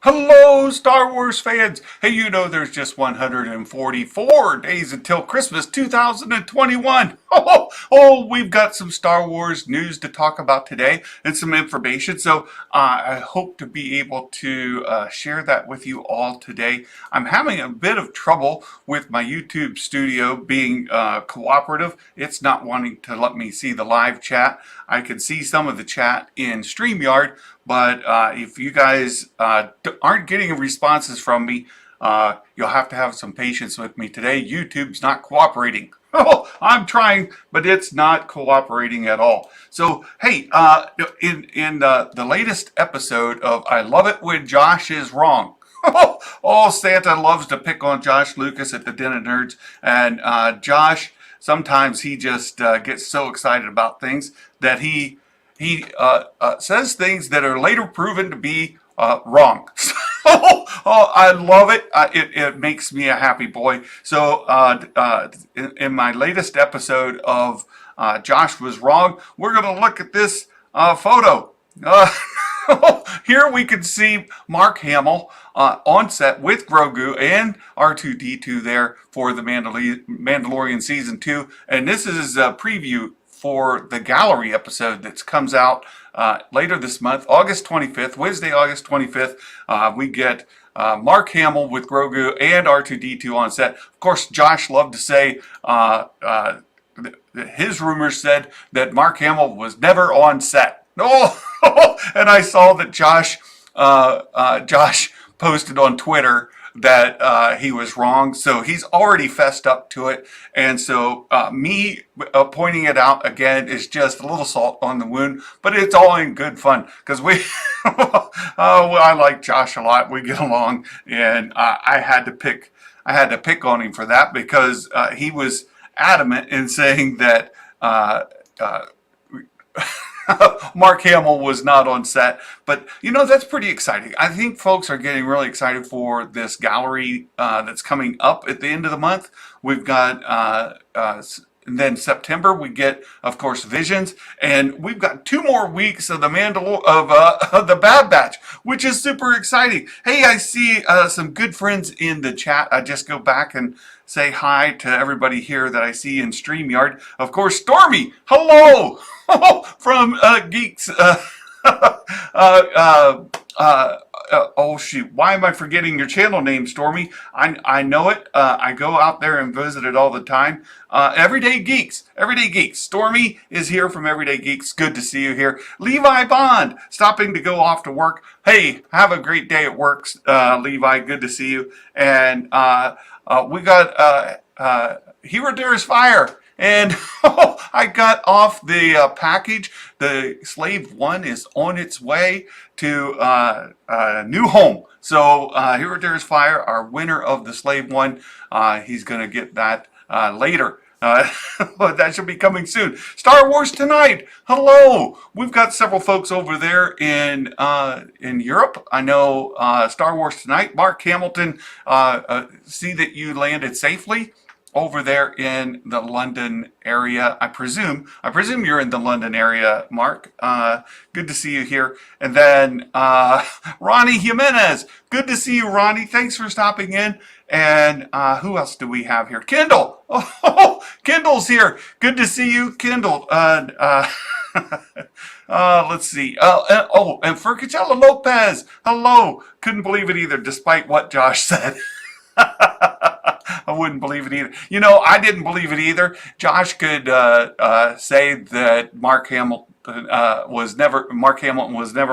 Hello, Star Wars fans! Hey, you know there's just 144 days until Christmas 2021. We've got some Star Wars news to talk about today and some information. So I hope to be able to share that with you all today. I'm having a bit of trouble with my YouTube studio being cooperative. It's not wanting to let me see the live chat. I can see some of the chat in StreamYard, but if you guys aren't getting responses from me, you'll have to have some patience with me today. YouTube's not cooperating. Oh, I'm trying, but it's not cooperating at all. So, hey, in the latest episode of I Love It When Josh Is Wrong. Oh, Santa loves to pick on Josh Lucas at the Den of Nerds, and Josh, sometimes he just gets so excited about things that he says things that are later proven to be wrong. Oh, I love it. It makes me a happy boy. So in my latest episode of Josh Was Wrong, we're going to look at this photo. Here we can see Mark Hamill on set with Grogu and R2-D2 there for the Mandalorian Season 2. And this is a preview for the gallery episode that comes out later this month, August 25th, Wednesday, August 25th. We get Mark Hamill with Grogu and R2-D2 on set. Of course, Josh loved to say his rumors said that Mark Hamill was never on set. Oh, and I saw that Josh posted on Twitter that he was wrong, so he's already fessed up to it, and so me pointing it out again is just a little salt on the wound, but it's all in good fun because I like Josh a lot. We get along, and I had to pick on him for that because he was adamant in saying that Mark Hamill was not on set, but that's pretty exciting. I think folks are getting really excited for this gallery that's coming up at the end of the month. We've got and then September we get, of course, Visions, and we've got 2 more weeks of the of the Bad Batch, which is super exciting. Hey, I see some good friends in the chat. I just go back and say hi to everybody here that I see in StreamYard. Of course, Stormy, hello. From Geeks. Oh shoot! Why am I forgetting your channel name, Stormy? I know it. I go out there and visit it all the time. Everyday Geeks. Everyday Geeks. Stormy is here from Everyday Geeks. Good to see you here. Levi Bond, stopping to go off to work. Hey, have a great day at work, Levi. Good to see you. And we got Hero Dares Fire. And I got off the package. The Slave 1 is on its way to a new home. So Hero Dares Fire, our winner of the Slave 1, he's going to get that later. But that should be coming soon. Star Wars Tonight. Hello. We've got several folks over there in Europe. I know Star Wars Tonight. Mark Hamilton, see that you landed safely over there in the London area. I presume you're in the London area, Mark. Good to see you here. And then Ronnie Jimenez. Good to see you, Ronnie. Thanks for stopping in. And who else do we have here? Kendall. Oh, Kendall's here. Good to see you, Kendall. Let's see. And Fercachella Lopez. Hello. Couldn't believe it either, despite what Josh said. I wouldn't believe it either. I didn't believe it either. Josh could say that Mark Hamilton was never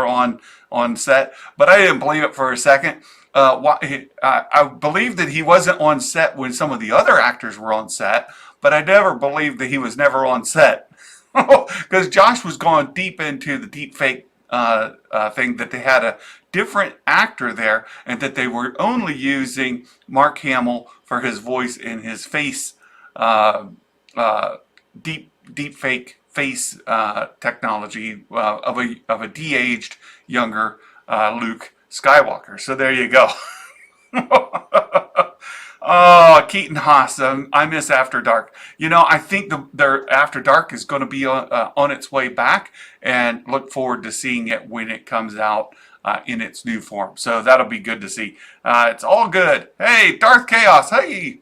on set, but I didn't believe it for a second. I believed that he wasn't on set when some of the other actors were on set, but I never believed that he was never on set because Josh was going deep into the deep fake thing, that they had a different actor there and that they were only using Mark Hamill for his voice and his face, deep fake face technology of a de-aged younger Luke Skywalker. So there you go. Oh, Keaton Haas. I miss After Dark. I think their After Dark is going to be on its way back, and look forward to seeing it when it comes out in its new form. So that'll be good to see. It's all good. Hey, Darth Chaos. Hey,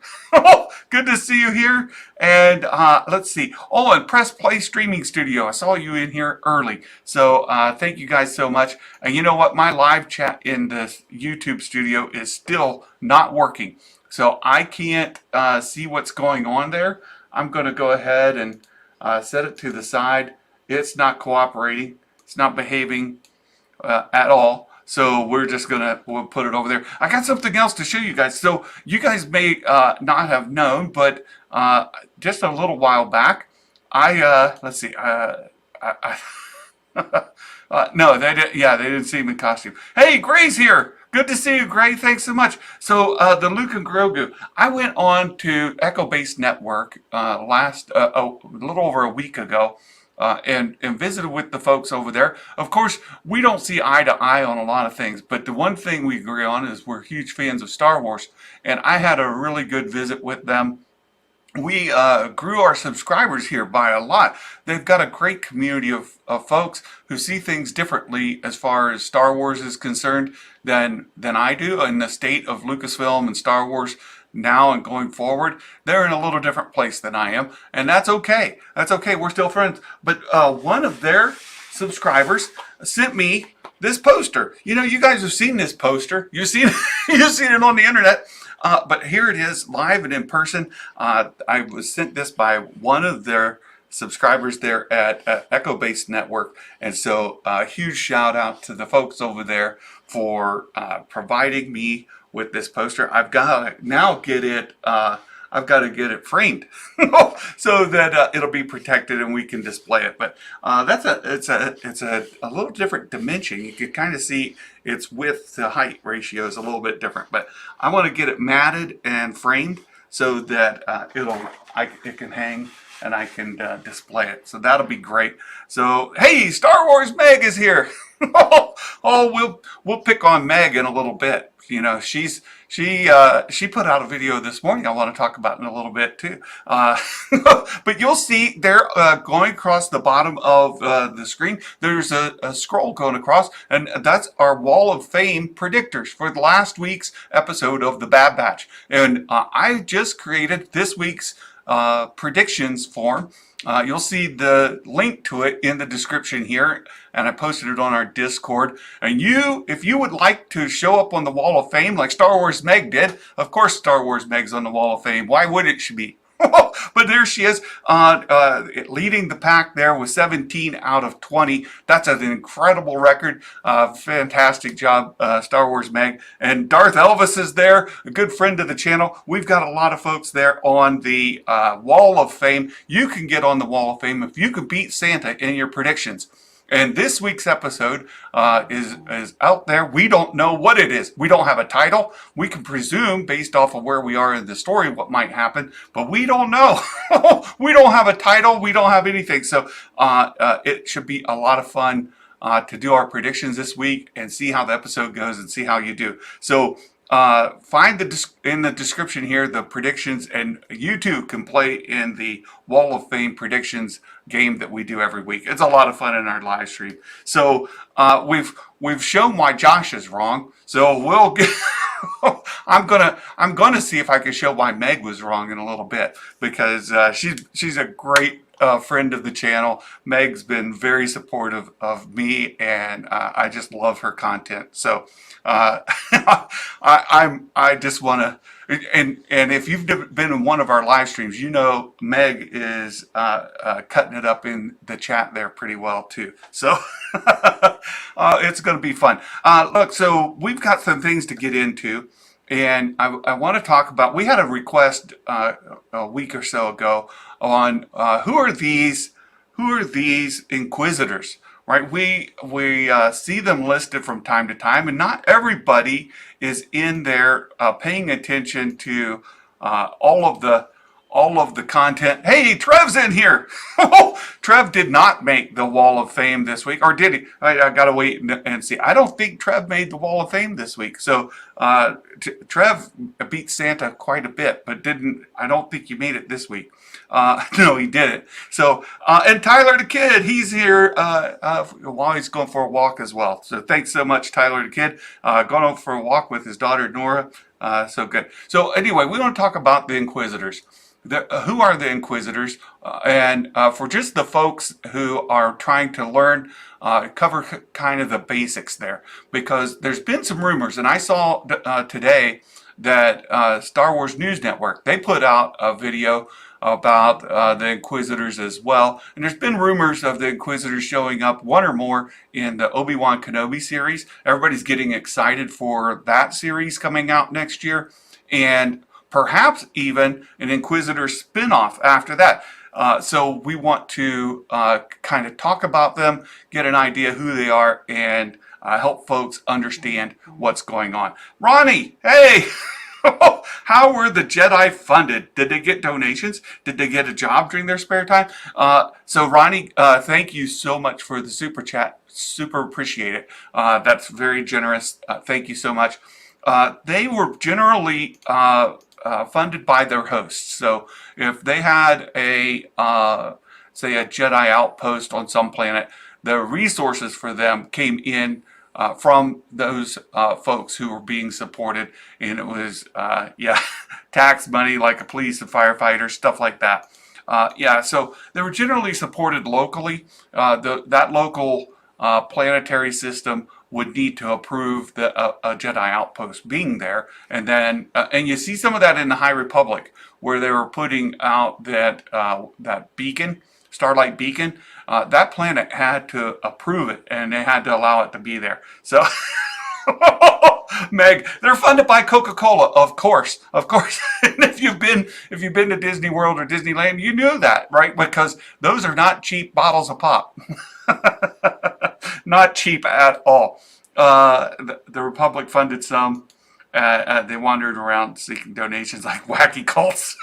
good to see you here. And let's see. Oh, and Press Play Streaming Studio. I saw you in here early. So thank you guys so much. And you know what? My live chat in the YouTube studio is still not working. So I can't see what's going on there. I'm going to go ahead and set it to the side. It's not cooperating. It's not behaving at all. So we're just we'll put it over there. I got something else to show you guys. So you guys may not have known, but just a little while back, let's see, no, they didn't. Yeah, they didn't see him in costume. Hey, Gray's here. Good to see you, Gray. Thanks so much. So the Luke and Grogu. I went on to Echo Base Network a little over a week ago. And visited with the folks over there. Of course, we don't see eye to eye on a lot of things, but the one thing we agree on is we're huge fans of Star Wars, and I had a really good visit with them. We grew our subscribers here by a lot. They've got a great community of folks who see things differently as far as Star Wars is concerned than I do, and the state of Lucasfilm and Star Wars now and going forward. They're in a little different place than I am, and that's okay. That's okay. We're still friends. But one of their subscribers sent me this poster. You know, you guys have seen this poster. You've seen it on the internet. But here it is, live and in person. I was sent this by one of their subscribers there at Echo Base Network, and so a huge shout out to the folks over there for providing me with this poster. I've got to now get it. I've got to get it framed so that it'll be protected and we can display it. But it's a little different dimension. You can kind of see its width to height ratio is a little bit different. But I want to get it matted and framed so that it can hang and I can display it. So that'll be great. So hey, Star Wars Meg is here. We'll pick on Meg in a little bit. You know, she put out a video this morning I want to talk about in a little bit too. But you'll see there going across the bottom of the screen, there's a scroll going across, and that's our Wall of Fame predictors for the last week's episode of the Bad Batch. And I just created this week's predictions form. You'll see the link to it in the description here, and I posted it on our Discord. And if you would like to show up on the Wall of Fame like Star Wars Meg did, of course Star Wars Meg's on the Wall of Fame. Why wouldn't she be? But there she is, leading the pack there with 17 out of 20. That's an incredible record. Fantastic job, Star Wars Meg. And Darth Elvis is there, a good friend of the channel. We've got a lot of folks there on the Wall of Fame. You can get on the Wall of Fame if you can beat Santa in your predictions. And this week's episode is out there. We don't know what it is. We don't have a title. We can presume based off of where we are in the story what might happen, but we don't know. We don't have a title. We don't have anything. So it should be a lot of fun to do our predictions this week and see how the episode goes and see how you do. So find in the description here the predictions, and you too can play in the Wall of Fame predictions game that we do every week. It's a lot of fun in our live stream. So we've shown why Josh is wrong. So we'll get I'm gonna see if I can show why Meg was wrong in a little bit, because she's a great friend of the channel. Meg's been very supportive of me, and I just love her content. So I just want to, and if you've been in one of our live streams, you know Meg is cutting it up in the chat there pretty well too. So it's going to be fun. Look, so we've got some things to get into, and I want to talk about. We had a request a week or so ago on who are these Inquisitors. Right, we see them listed from time to time, and not everybody is in there paying attention to all of the content. Hey, Trev's in here. Trev did not make the Wall of Fame this week, or did he? I gotta wait and see. I don't think Trev made the Wall of Fame this week. So Trev beat Santa quite a bit, but I don't think he made it this week. No, he didn't. So, and Tyler the Kid, he's here while he's going for a walk as well. So thanks so much, Tyler the Kid. Going out for a walk with his daughter, Nora. So good. So anyway, we want to talk about the Inquisitors. Who are the Inquisitors? And for just the folks who are trying to learn, cover kind of the basics there. Because there's been some rumors, and I saw today that Star Wars News Network, they put out a video about the Inquisitors as well. And there's been rumors of the Inquisitors showing up, one or more, in the Obi Wan Kenobi series. Everybody's getting excited for that series coming out next year. And perhaps even an Inquisitor spin-off after that. So we want to kind of talk about them, get an idea who they are, and help folks understand what's going on. Ronnie, hey! How were the Jedi funded? Did they get donations? Did they get a job during their spare time? So Ronnie, thank you so much for the super chat. Super appreciate it. That's very generous. Thank you so much. They were generally funded by their hosts. So if they had a, say, a Jedi outpost on some planet, the resources for them came in from those folks who were being supported, and it was, tax money like a police and firefighters, stuff like that. So they were generally supported locally. That local planetary system would need to approve a Jedi outpost being there, and then and you see some of that in the High Republic, where they were putting out that beacon, Starlight Beacon. That planet had to approve it, and they had to allow it to be there. So, Meg, they're funded by Coca-Cola, of course. And if you've been to Disney World or Disneyland, you knew that, right? Because those are not cheap bottles of pop. Not cheap at all. The Republic funded some. They wandered around seeking donations like wacky cults.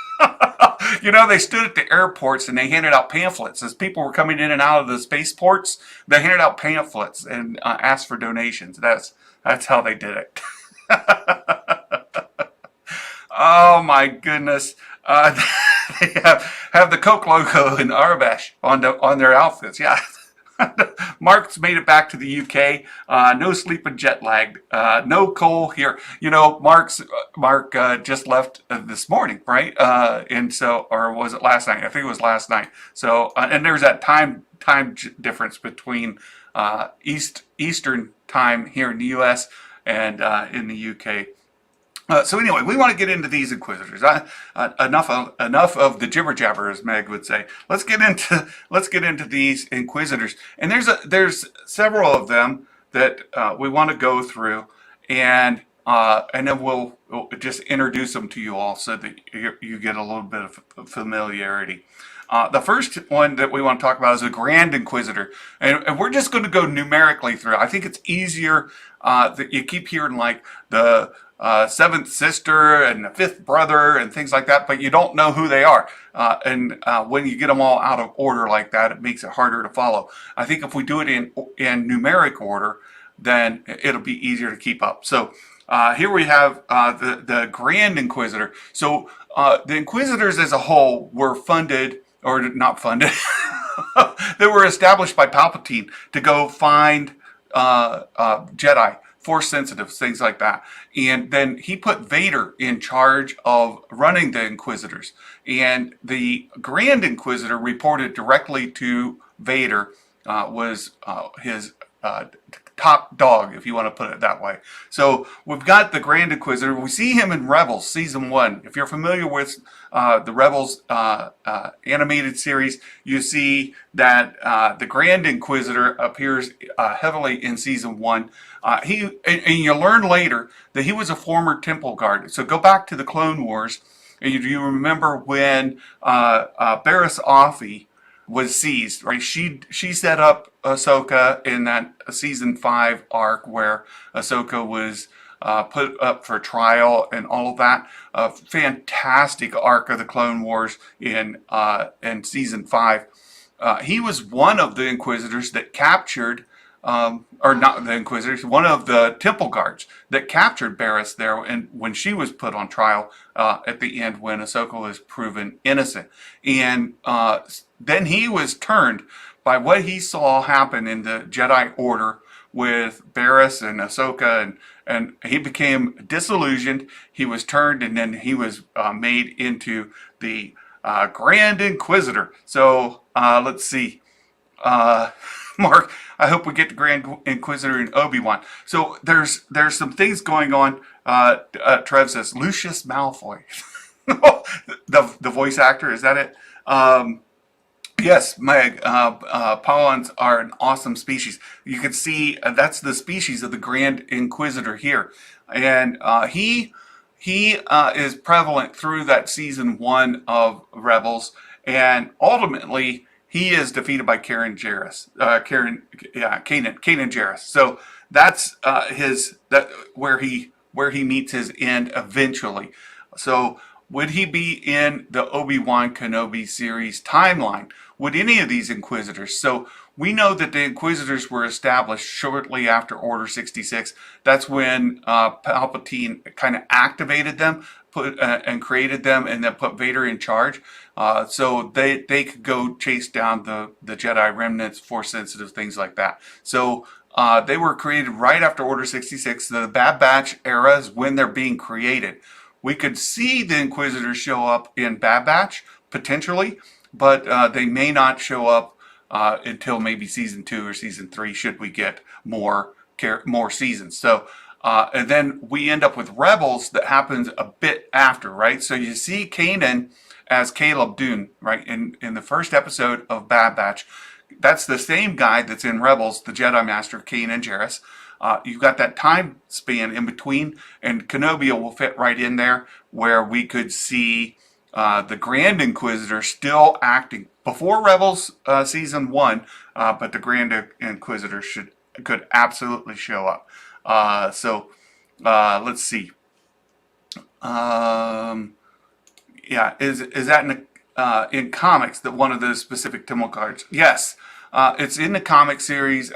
They stood at the airports and they handed out pamphlets. As people were coming in and out of the spaceports, they handed out pamphlets and asked for donations. That's how they did it. Oh my goodness. They have the Coke logo in Arabesh on their outfits. Yeah. Mark's made it back to the UK. No sleep and jet lagged. No coal here. Mark just left this morning, right? And so, or was it last night? I think it was last night. So, and there's that time difference between Eastern time here in the US and in the UK. So anyway, we want to get into these Inquisitors. Enough of the jibber jabber, as Meg would say. Let's get into these Inquisitors, and there's several of them that we want to go through, and then we'll just introduce them to you all so that you get a little bit of familiarity. The first one that we want to talk about is the Grand Inquisitor, and we're just going to go numerically through. I think it's easier that you keep hearing like the seventh sister and the fifth brother and things like that, but you don't know who they are. And when you get them all out of order like that, it makes it harder to follow. I think if we do it in numeric order, then it'll be easier to keep up. So here we have the Grand Inquisitor. So the Inquisitors as a whole were funded, or not funded, they were established by Palpatine to go find Jedi, Force sensitives, things like that. And then he put Vader in charge of running the Inquisitors. And the Grand Inquisitor reported directly to Vader, was his top dog, if you want to put it that way. So we've got the Grand Inquisitor. We see him in Rebels Season 1. If you're familiar with the Rebels animated series, you see that the Grand Inquisitor appears heavily in Season 1. And you learn later that he was a former temple guard. So go back to the Clone Wars, and you remember when Barriss Offee was seized, right? She set up Ahsoka in that Season 5 arc where Ahsoka was put up for trial and all of that. Fantastic arc of the Clone Wars in Season 5. He was one of the Inquisitors that captured or not the Inquisitors, one of the temple guards that captured Barriss there, and when she was put on trial at the end when Ahsoka was proven innocent, and then he was turned by what he saw happen in the Jedi Order with Barriss and Ahsoka, and he became disillusioned. He was turned, and then he was made into the Grand Inquisitor. So let's see. Mark, I hope we get the Grand Inquisitor in Obi Wan. So there's some things going on. Trev says Lucius Malfoy, the voice actor. Is that it? Yes, Meg. Polons are an awesome species. You can see that's the species of the Grand Inquisitor here, and he is prevalent through that season 1 of Rebels, and ultimately he is defeated by Kanan Jarrus. So that's where he meets his end eventually. So would he be in the Obi Wan Kenobi series timeline? Would any of these Inquisitors? So we know that the Inquisitors were established shortly after Order 66. That's when Palpatine kind of activated them, and created them, and then put Vader in charge. So they could go chase down the Jedi remnants, Force sensitive, things like that. So they were created right after Order 66. The Bad Batch era is when they're being created. We could see the Inquisitors show up in Bad Batch, potentially, but they may not show up until maybe season 2 or season 3, should we get more seasons. So, and then we end up with Rebels that happens a bit after, right? So you see Kanan as Caleb Dune, right? In the first episode of Bad Batch. That's the same guy that's in Rebels, the Jedi Master, Kanan Jarrus. You've got that time span in between, and Kenobi will fit right in there, where we could see the Grand Inquisitor still acting before Rebels season 1, but the Grand Inquisitor could absolutely show up. So let's see. Yeah, is that in comics that one of those specific temple cards? Yes, it's in the comic series.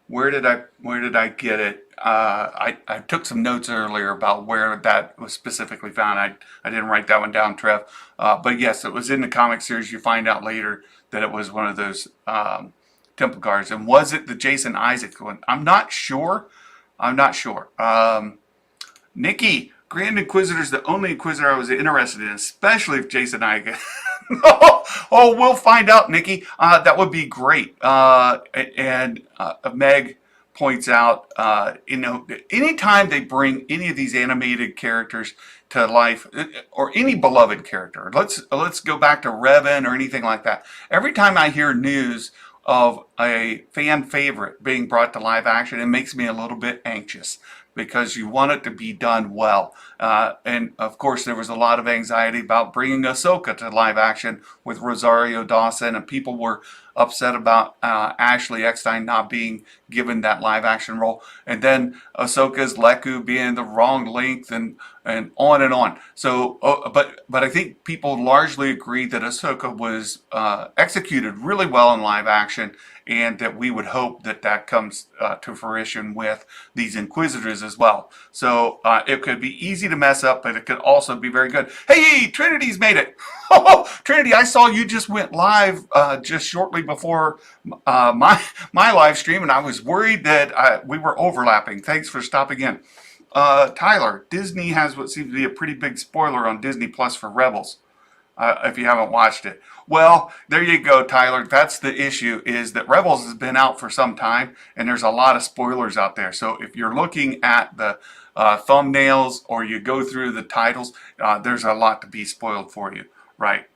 Where did I get it? I took some notes earlier about where that was specifically found. I didn't write that one down, Trev. But yes, it was in the comic series. You find out later that it was one of those temple guards. And was it the Jason Isaac one? I'm not sure. Nikki, Grand Inquisitor's the only Inquisitor I was interested in, especially if Jason Isaac. Oh, we'll find out, Nikki. That would be great. And Meg points out, anytime they bring any of these animated characters to life, or any beloved character, let's go back to Revan or anything like that. Every time I hear news of a fan favorite being brought to live action, it makes me a little bit anxious, because you want it to be done well. And of course, there was a lot of anxiety about bringing Ahsoka to live action with Rosario Dawson, and people were upset about Ashley Eckstein not being given that live action role, and then Ahsoka's Leku being the wrong length, and on and on. So, but I think people largely agree that Ahsoka was executed really well in live action, and that we would hope that comes to fruition with these Inquisitors as well. So it could be easy to mess up, but it could also be very good. Hey, Trinity's made it. Oh, Trinity, I saw you just went live just shortly before my live stream, and I was worried that we were overlapping. Thanks for stopping in. Tyler, Disney has what seems to be a pretty big spoiler on Disney Plus for Rebels, if you haven't watched it. Well, there you go, Tyler. That's the issue, is that Rebels has been out for some time, and there's a lot of spoilers out there. So if you're looking at the thumbnails, or you go through the titles, there's a lot to be spoiled for you, right?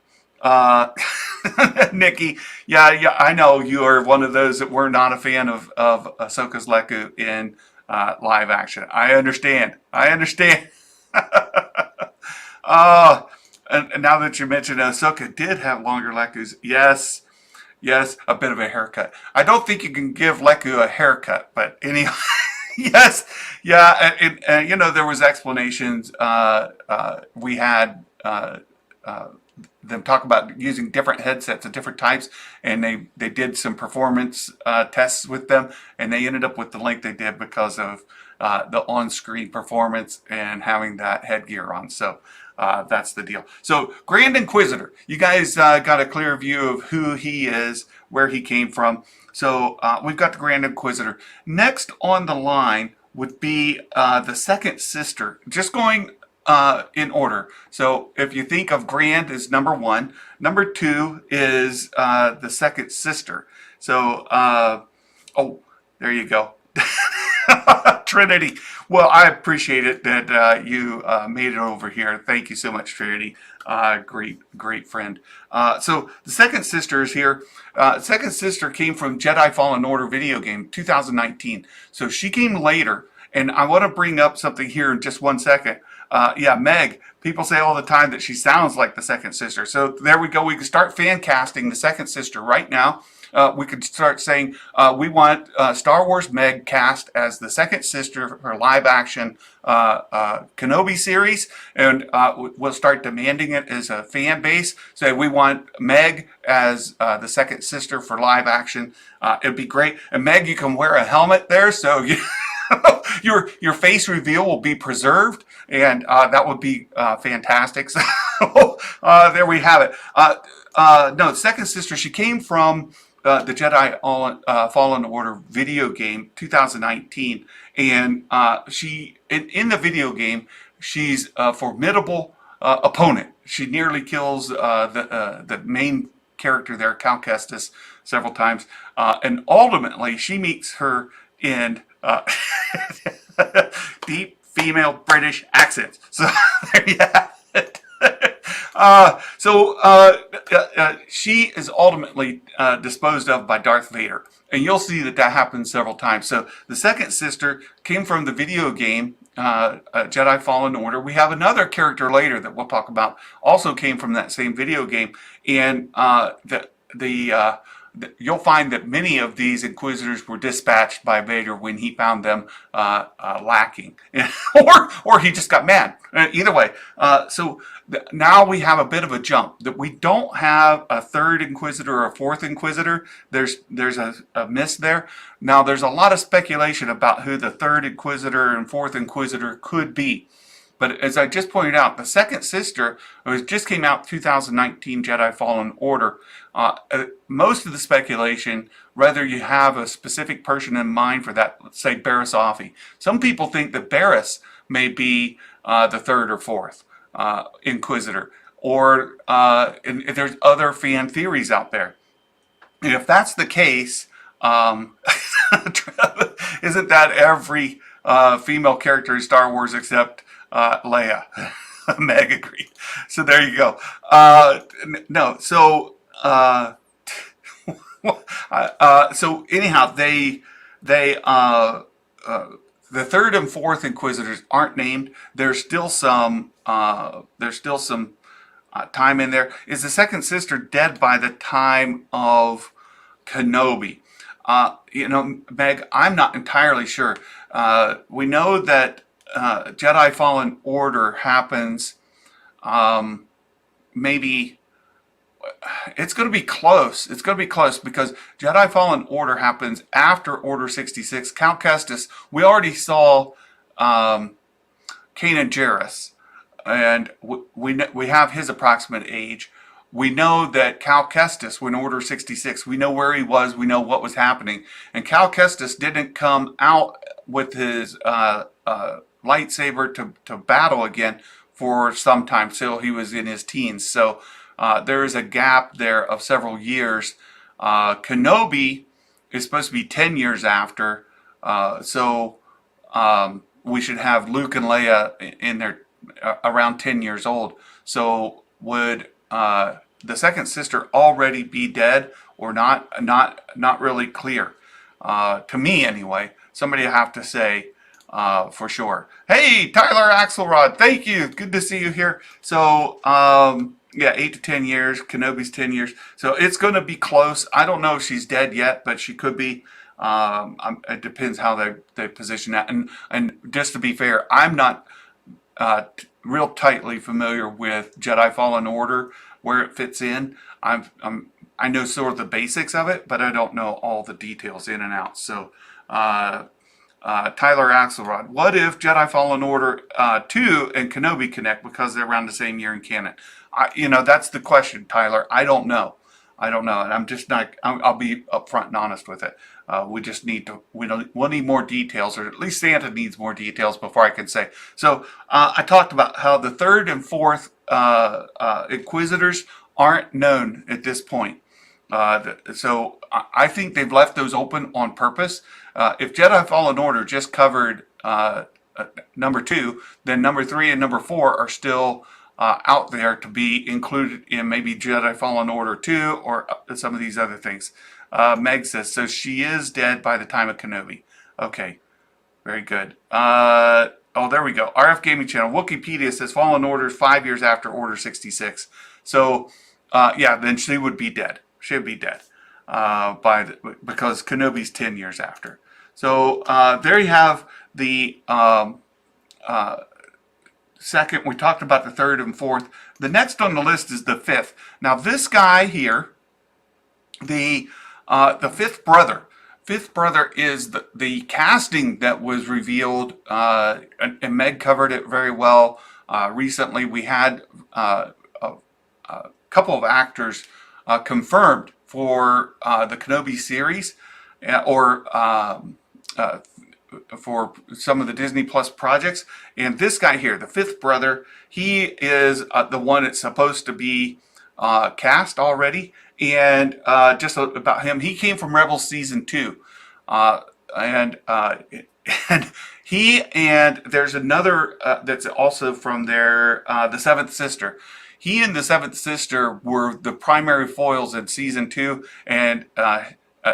Nikki, yeah, I know you are one of those that were not a fan of Ahsoka's Leku in live action. I understand. And now that you mentioned Ahsoka did have longer Lekus, yes, a bit of a haircut. I don't think you can give Leku a haircut, but anyhow, yes, yeah, and there was explanations. We had them talk about using different headsets of different types, and they did some performance tests with them, and they ended up with the length they did because of the on-screen performance and having that headgear on. So that's the deal. So Grand Inquisitor, you guys got a clear view of who he is, where he came from. So we've got the Grand Inquisitor. Next on the line would be the second sister, just going in order. So if you think of Grand as number one, number two is the second sister. So, oh, there you go. Trinity. Well, I appreciate it that you made it over here. Thank you so much, Trinity. Great friend. So the second sister is here. Second sister came from Jedi Fallen Order video game, 2019. So she came later, and I want to bring up something here in just 1 second. Yeah, Meg. People say all the time that she sounds like the second sister. So there we go. We can start fan casting the second sister right now. We could start saying we want Star Wars Meg cast as the second sister for live action Kenobi series, and we'll start demanding it as a fan base. Say we want Meg as the second sister for live action. It'd be great. And Meg, you can wear a helmet there, so you your face reveal will be preserved, and that would be fantastic. So there we have it. No, second sister, she came from the Jedi Fallen Order video game, 2019, and she in the video game, she's a formidable opponent. She nearly kills the main character there, Cal Kestis, several times, and ultimately she meets her end. Deep female British accents. So there you have it. She is ultimately disposed of by Darth Vader, and you'll see that happens several times. So the second sister came from the video game Jedi Fallen Order. We have another character later that we'll talk about, also came from that same video game, and you'll find that many of these Inquisitors were dispatched by Vader when he found them lacking, or he just got mad. Either way, now we have a bit of a jump that we don't have a third Inquisitor or a fourth Inquisitor. There's a miss there. Now there's a lot of speculation about who the third Inquisitor and fourth Inquisitor could be. But as I just pointed out, the second sister, which just came out 2019 Jedi Fallen Order, most of the speculation, whether you have a specific person in mind for that, let's say Barriss Offee. Some people think that Barriss may be the third or fourth Inquisitor, or and there's other fan theories out there. And if that's the case, isn't that every female character in Star Wars except Leia? Meg agreed. So there you go. No, so so anyhow, the third and fourth Inquisitors aren't named. There's still some time in there. Is the second sister dead by the time of Kenobi? Meg, I'm not entirely sure. We know that Jedi Fallen Order happens, maybe it's going to be close. It's going to be close because Jedi Fallen Order happens after Order 66. Cal Kestis, we already saw Kanan Jarrus, and we have his approximate age. We know that Cal Kestis, when Order 66, we know where he was, we know what was happening. And Cal Kestis didn't come out with his lightsaber to battle again for some time, till he was in his teens. So there is a gap there of several years. Kenobi is supposed to be 10 years after, so we should have Luke and Leia in there around 10 years old. So would the second sister already be dead or not? Not really clear. To me anyway. Somebody have to say for sure. Hey, Tyler Axelrod, thank you. Good to see you here. So yeah, 8 to 10 years. Kenobi's 10 years. So it's going to be close. I don't know if she's dead yet, but she could be. It depends how they position that. And just to be fair, I'm not real tightly familiar with Jedi Fallen Order, where it fits in. I know sort of the basics of it, but I don't know all the details in and out. So, Tyler Axelrod, what if Jedi Fallen Order 2 and Kenobi connect because they're around the same year in canon? That's the question, Tyler. I don't know. And I'm just not, I'll be upfront and honest with it. We'll need more details, or at least Santa needs more details before I can say. So I talked about how the third and fourth Inquisitors aren't known at this point. So I think they've left those open on purpose. If Jedi Fallen Order just covered number 2, then number 3 and number 4 are still out there to be included in maybe Jedi Fallen Order 2 or some of these other things. Meg says, so she is dead by the time of Kenobi. Okay, very good. Oh, there we go. RF Gaming Channel. Wikipedia says Fallen Order is 5 years after Order 66. So, yeah, then she would be dead. She'd be dead because Kenobi's 10 years after. So there you have the second. We talked about the third and fourth. The next on the list is the fifth. Now this guy here, the fifth brother. Fifth brother is the casting that was revealed, and Meg covered it very well. Recently we had a couple of actors confirmed for the Kenobi series, or for some of the Disney Plus projects. And this guy here, the fifth brother, he is the one that's supposed to be cast already. And just about him, he came from Rebels Season 2. And he, and there's another that's also from there, the Seventh Sister. He and the Seventh Sister were the primary foils in Season 2, and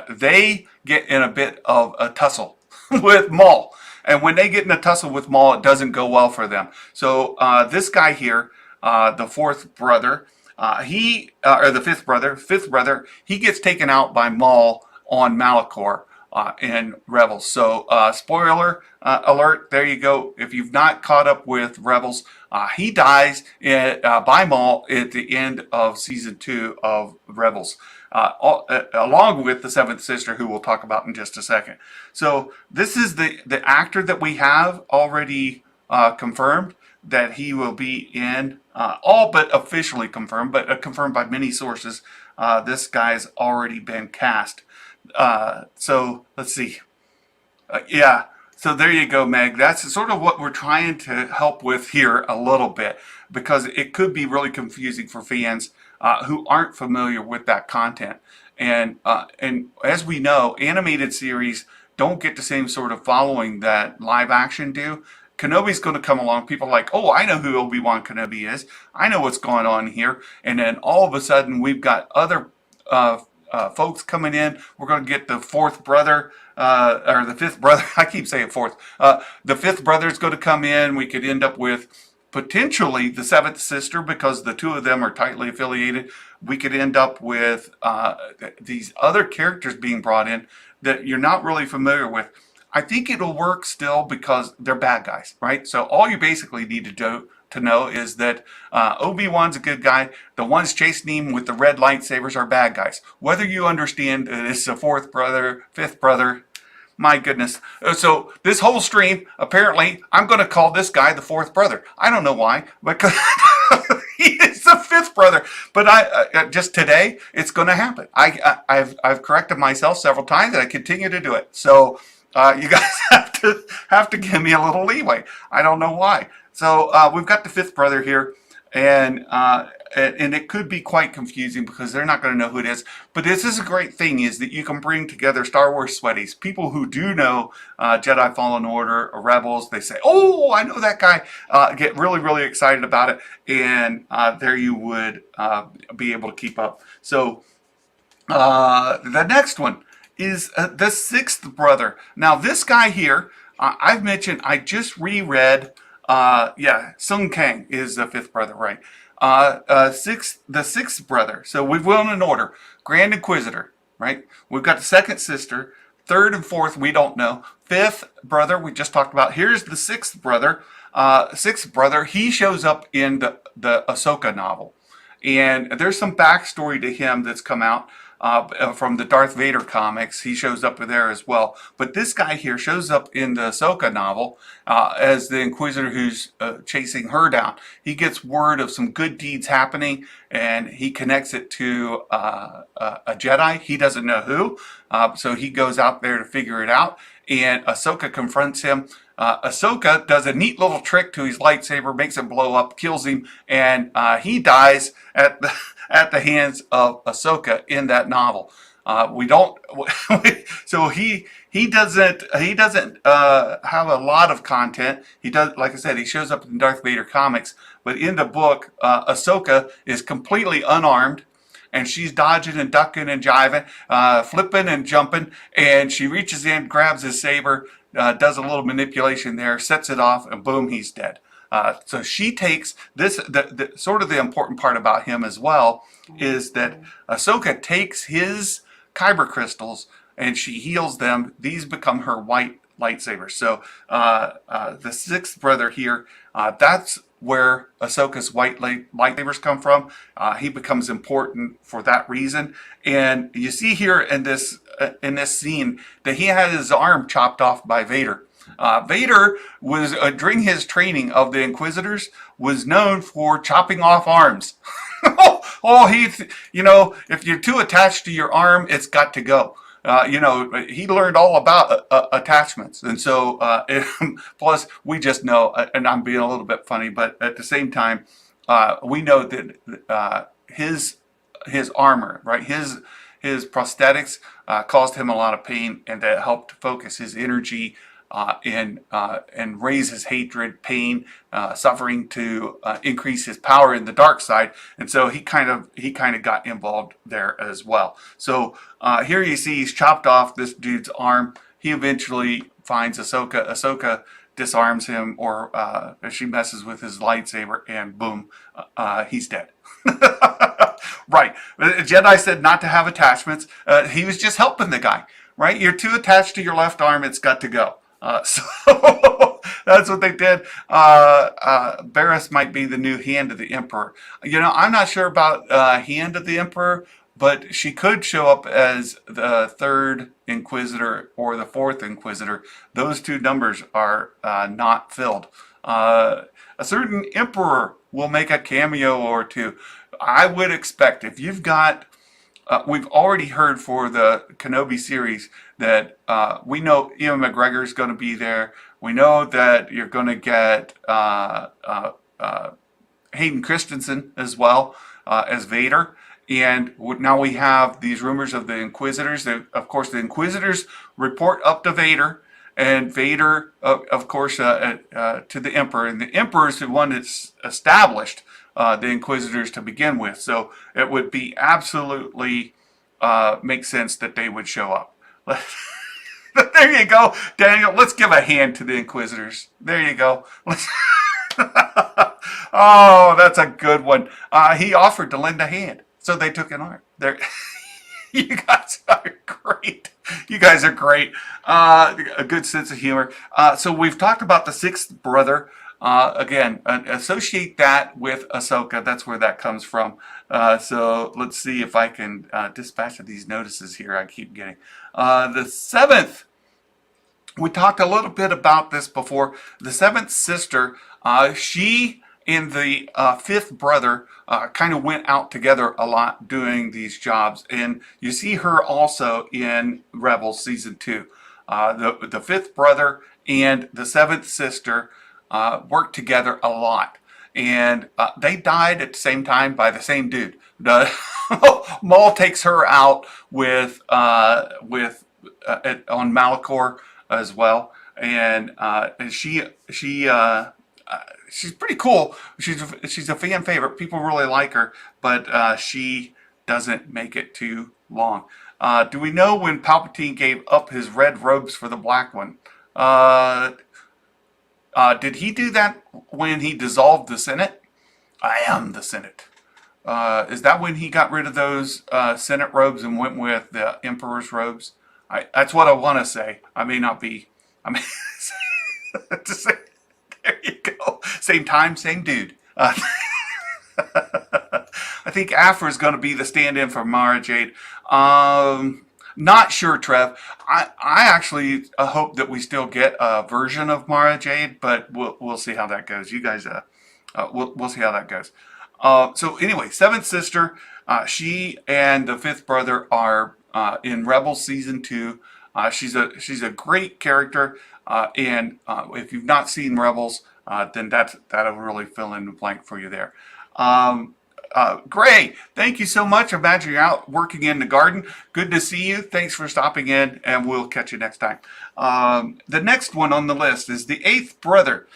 they get in a bit of a tussle with Maul. And when they get in a tussle with Maul, it doesn't go well for them. So this guy here, the fourth brother, or the fifth brother, he gets taken out by Maul on Malachor in Rebels. So spoiler alert, there you go. If you've not caught up with Rebels, he dies by Maul at the end of Season 2 of Rebels. Along with the Seventh Sister, who we'll talk about in just a second. So this is the actor that we have already confirmed that he will be in, all but officially confirmed, but confirmed by many sources. This guy's already been cast. So let's see. Yeah, so there you go, Meg. That's sort of what we're trying to help with here a little bit, because it could be really confusing for fans who aren't familiar with that content. And as we know, animated series don't get the same sort of following that live action do. Kenobi's going to come along. People are like, oh, I know who Obi Wan Kenobi is. I know what's going on here. And then all of a sudden, we've got other folks coming in. We're going to get the fourth brother, or the fifth brother. I keep saying fourth. The fifth brother is going to come in. We could end up with potentially the Seventh Sister, because the two of them are tightly affiliated. We could end up with these other characters being brought in that you're not really familiar with. I think it'll work still because they're bad guys, right? So all you basically need to do to know is that Obi-Wan's a good guy. The ones chasing him with the red lightsabers are bad guys. Whether you understand that it's a fourth brother, fifth brother, my goodness. So this whole stream, apparently, I'm going to call this guy the fourth brother. I don't know why, because he is the fifth brother. But just today, it's going to happen. I've corrected myself several times, and I continue to do it. So you guys have to give me a little leeway. I don't know why. So we've got the fifth brother here, and it could be quite confusing because they're not going to know who it is. But this is a great thing, is that you can bring together Star Wars sweaties, people who do know Jedi Fallen Order or Rebels. They say, oh, I know that guy. Get really, really excited about it, and there you would be able to keep up. So the next one is the sixth brother. Now this guy here, I've mentioned, I just reread, Sung Kang is the fifth brother, right? The sixth brother. So we've went in order. Grand Inquisitor, right? We've got the second sister. Third and fourth, we don't know. Fifth brother, we just talked about. Here's the sixth brother. He shows up in the Ahsoka novel. And there's some backstory to him that's come out from the Darth Vader comics. He shows up there as well. But this guy here shows up in the Ahsoka novel as the Inquisitor who's chasing her down. He gets word of some good deeds happening, and he connects it to a Jedi. He doesn't know who, so he goes out there to figure it out. And Ahsoka confronts him. Ahsoka does a neat little trick to his lightsaber, makes it blow up, kills him, and he dies at the hands of Ahsoka in that novel. We don't, so he doesn't have a lot of content. He does, like I said, he shows up in Darth Vader comics, but in the book, Ahsoka is completely unarmed. And she's dodging and ducking and jiving, flipping and jumping. And she reaches in, grabs his saber, does a little manipulation there, sets it off, and boom, he's dead. So she takes this, sort of the important part about him as well, is that Ahsoka takes his kyber crystals and she heals them. These become her white lightsabers. So the sixth brother here, that's where Ahsoka's white lightsabers come from. He becomes important for that reason. And you see here in this scene that he had his arm chopped off by Vader. Vader was, during his training of the Inquisitors, was known for chopping off arms. If you're too attached to your arm, it's got to go. He learned all about attachments. And so, plus we just know, and I'm being a little bit funny, but at the same time, we know that his armor, right, his prosthetics caused him a lot of pain, and that helped focus his energy and raise his hatred, pain, suffering to increase his power in the dark side. And so he kind of got involved there as well. So here you see he's chopped off this dude's arm. He eventually finds Ahsoka. Ahsoka disarms him, or she messes with his lightsaber, and boom, he's dead. Right. Jedi said not to have attachments. He was just helping the guy, right? You're too attached to your left arm, it's got to go. So that's what they did. Barriss might be the new Hand of the Emperor. I'm not sure about Hand of the Emperor, but she could show up as the third Inquisitor or the fourth Inquisitor. Those two numbers are not filled. A certain Emperor will make a cameo or two. I would expect, if you've got, we've already heard for the Kenobi series that we know Ewan McGregor is going to be there. We know that you're going to get Hayden Christensen as well as Vader. And now we have these rumors of the Inquisitors. Of course, the Inquisitors report up to Vader, and Vader, of course, to the Emperor. And the Emperor is the one that's established the Inquisitors to begin with. So it would be absolutely make sense that they would show up. There you go, Daniel. Let's give a hand to the Inquisitors. There you go. Oh, that's a good one. He offered to lend a hand, so they took an arm. There. You guys are great. You guys are great. A good sense of humor. So we've talked about the sixth brother. Again, associate that with Ahsoka. That's where that comes from. So let's see if I can dispatch of these notices here I keep getting. The seventh, we talked a little bit about this before. The seventh sister, she and the fifth brother kind of went out together a lot doing these jobs. And you see her also in Rebels Season 2. The fifth brother and the seventh sister worked together a lot. And they died at the same time by the same dude. Maul takes her out with on Malachor as well, and she's pretty cool. She's a fan favorite. People really like her, but she doesn't make it too long. Do we know when Palpatine gave up his red robes for the black one? Did he do that when he dissolved the Senate? I am the Senate. Is that when he got rid of those Senate robes and went with the Emperor's robes? That's what I want to say. I may not be. I mean, there you go. Same time, same dude. I think Afra is going to be the stand-in for Mara Jade. Not sure, Trev. I actually hope that we still get a version of Mara Jade, but we'll see how that goes. You guys, we'll see how that goes. So anyway, Seventh Sister, she and the Fifth Brother are in Rebels season 2. She's a great character, and if you've not seen Rebels, then that'll really fill in the blank for you there. Gray, thank you so much. I imagine you're out working in the garden. Good to see you. Thanks for stopping in, and we'll catch you next time. The next one on the list is the Eighth Brother.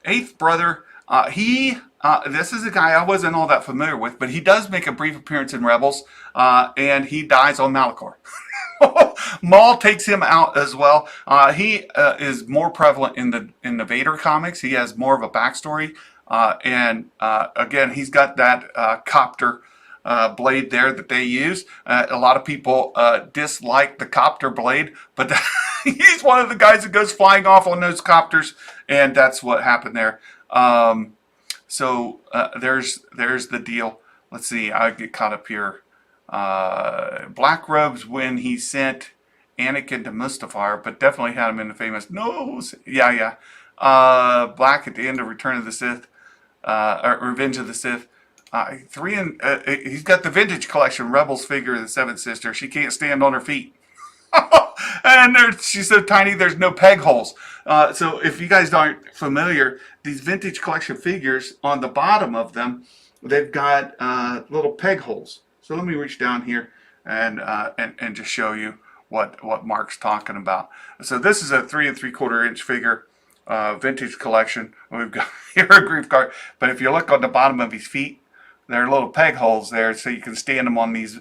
Eighth Brother, this is a guy I wasn't all that familiar with, but he does make a brief appearance in Rebels, and he dies on Malachor. Maul takes him out as well. He is more prevalent in the Vader comics. He has more of a backstory. And again, he's got that copter blade there that they use. A lot of people dislike the copter blade, but he's one of the guys that goes flying off on those copters, and that's what happened there. So there's the deal. Let's see, I get caught up here. Black robes when he sent Anakin to Mustafar, but definitely had him in the famous nose. Yeah. Black at the end of Return of the Sith. Or Revenge of the Sith. He's got the vintage collection Rebels figure of the Seventh Sister. She can't stand on her feet. And she's so tiny there's no peg holes. So if you guys aren't familiar, these vintage collection figures, on the bottom of them, they've got little peg holes. So let me reach down here and just show you what Mark's talking about. So this is a 3 3/4 inch figure. Vintage collection. We've got here a grief card, but if you look on the bottom of his feet, there are little peg holes there, so you can stand them on these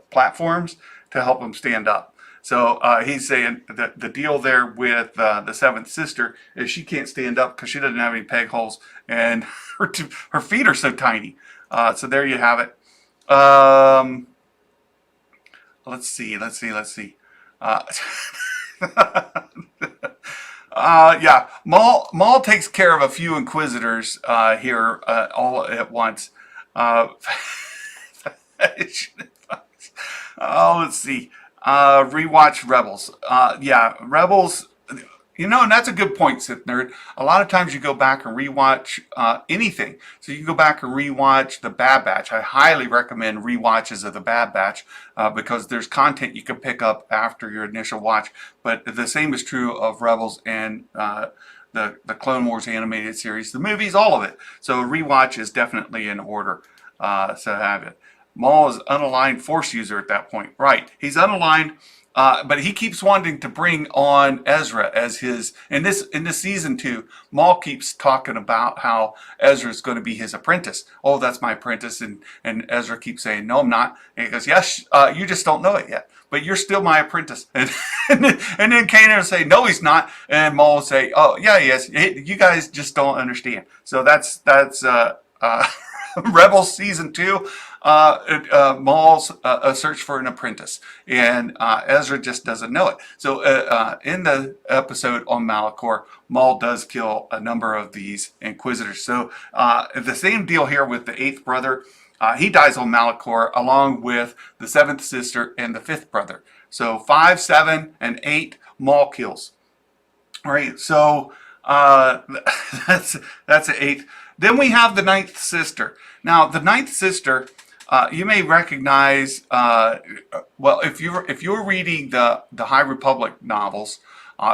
platforms to help them stand up. So he's saying that the deal there with the Seventh Sister is she can't stand up because she doesn't have any peg holes, and her feet are so tiny. So there you have it. Let's see. Yeah, Maul takes care of a few Inquisitors here all at once. Let's see. Rewatch Rebels. Yeah, Rebels. You know, and that's a good point, Sith Nerd. A lot of times you go back and rewatch anything. So you can go back and rewatch The Bad Batch. I highly recommend rewatches of The Bad Batch because there's content you can pick up after your initial watch. But the same is true of Rebels and the Clone Wars animated series, the movies, all of it. So a rewatch is definitely in order. So have it. Maul is unaligned Force user at that point. Right. He's unaligned. But he keeps wanting to bring on Ezra as his, in this season 2, Maul keeps talking about how Ezra is going to be his apprentice. Oh, that's my apprentice. And Ezra keeps saying, no, I'm not. And he goes, yes, you just don't know it yet, but you're still my apprentice. And then Kanan will say, no, he's not. And Maul will say, oh, yeah, he is. You guys just don't understand. So that's Rebels season 2. Maul's a search for an apprentice, and Ezra just doesn't know it. So in the episode on Malachor, Maul does kill a number of these Inquisitors. So the same deal here with the Eighth Brother. He dies on Malachor along with the Seventh Sister and the Fifth Brother. So 5, 7, and 8 Maul kills. All right, so that's an 8. Then we have the Ninth Sister. Now the Ninth Sister. You may recognize, well, if you were reading the High Republic novels,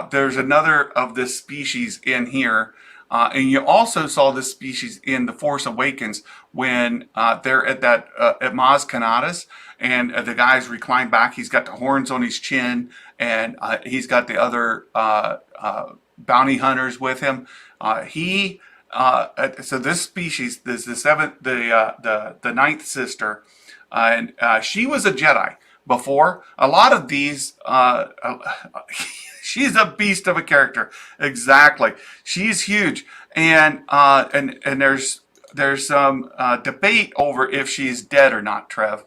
there's another of this species in here, and you also saw this species in The Force Awakens when they're at Maz Kanata's, and the guy's reclined back. He's got the horns on his chin, and he's got the other bounty hunters with him. So this species, this the Ninth Sister, and she was a Jedi before. A lot of these, she's a beast of a character. Exactly, she's huge, and there's some debate over if she's dead or not. Trev,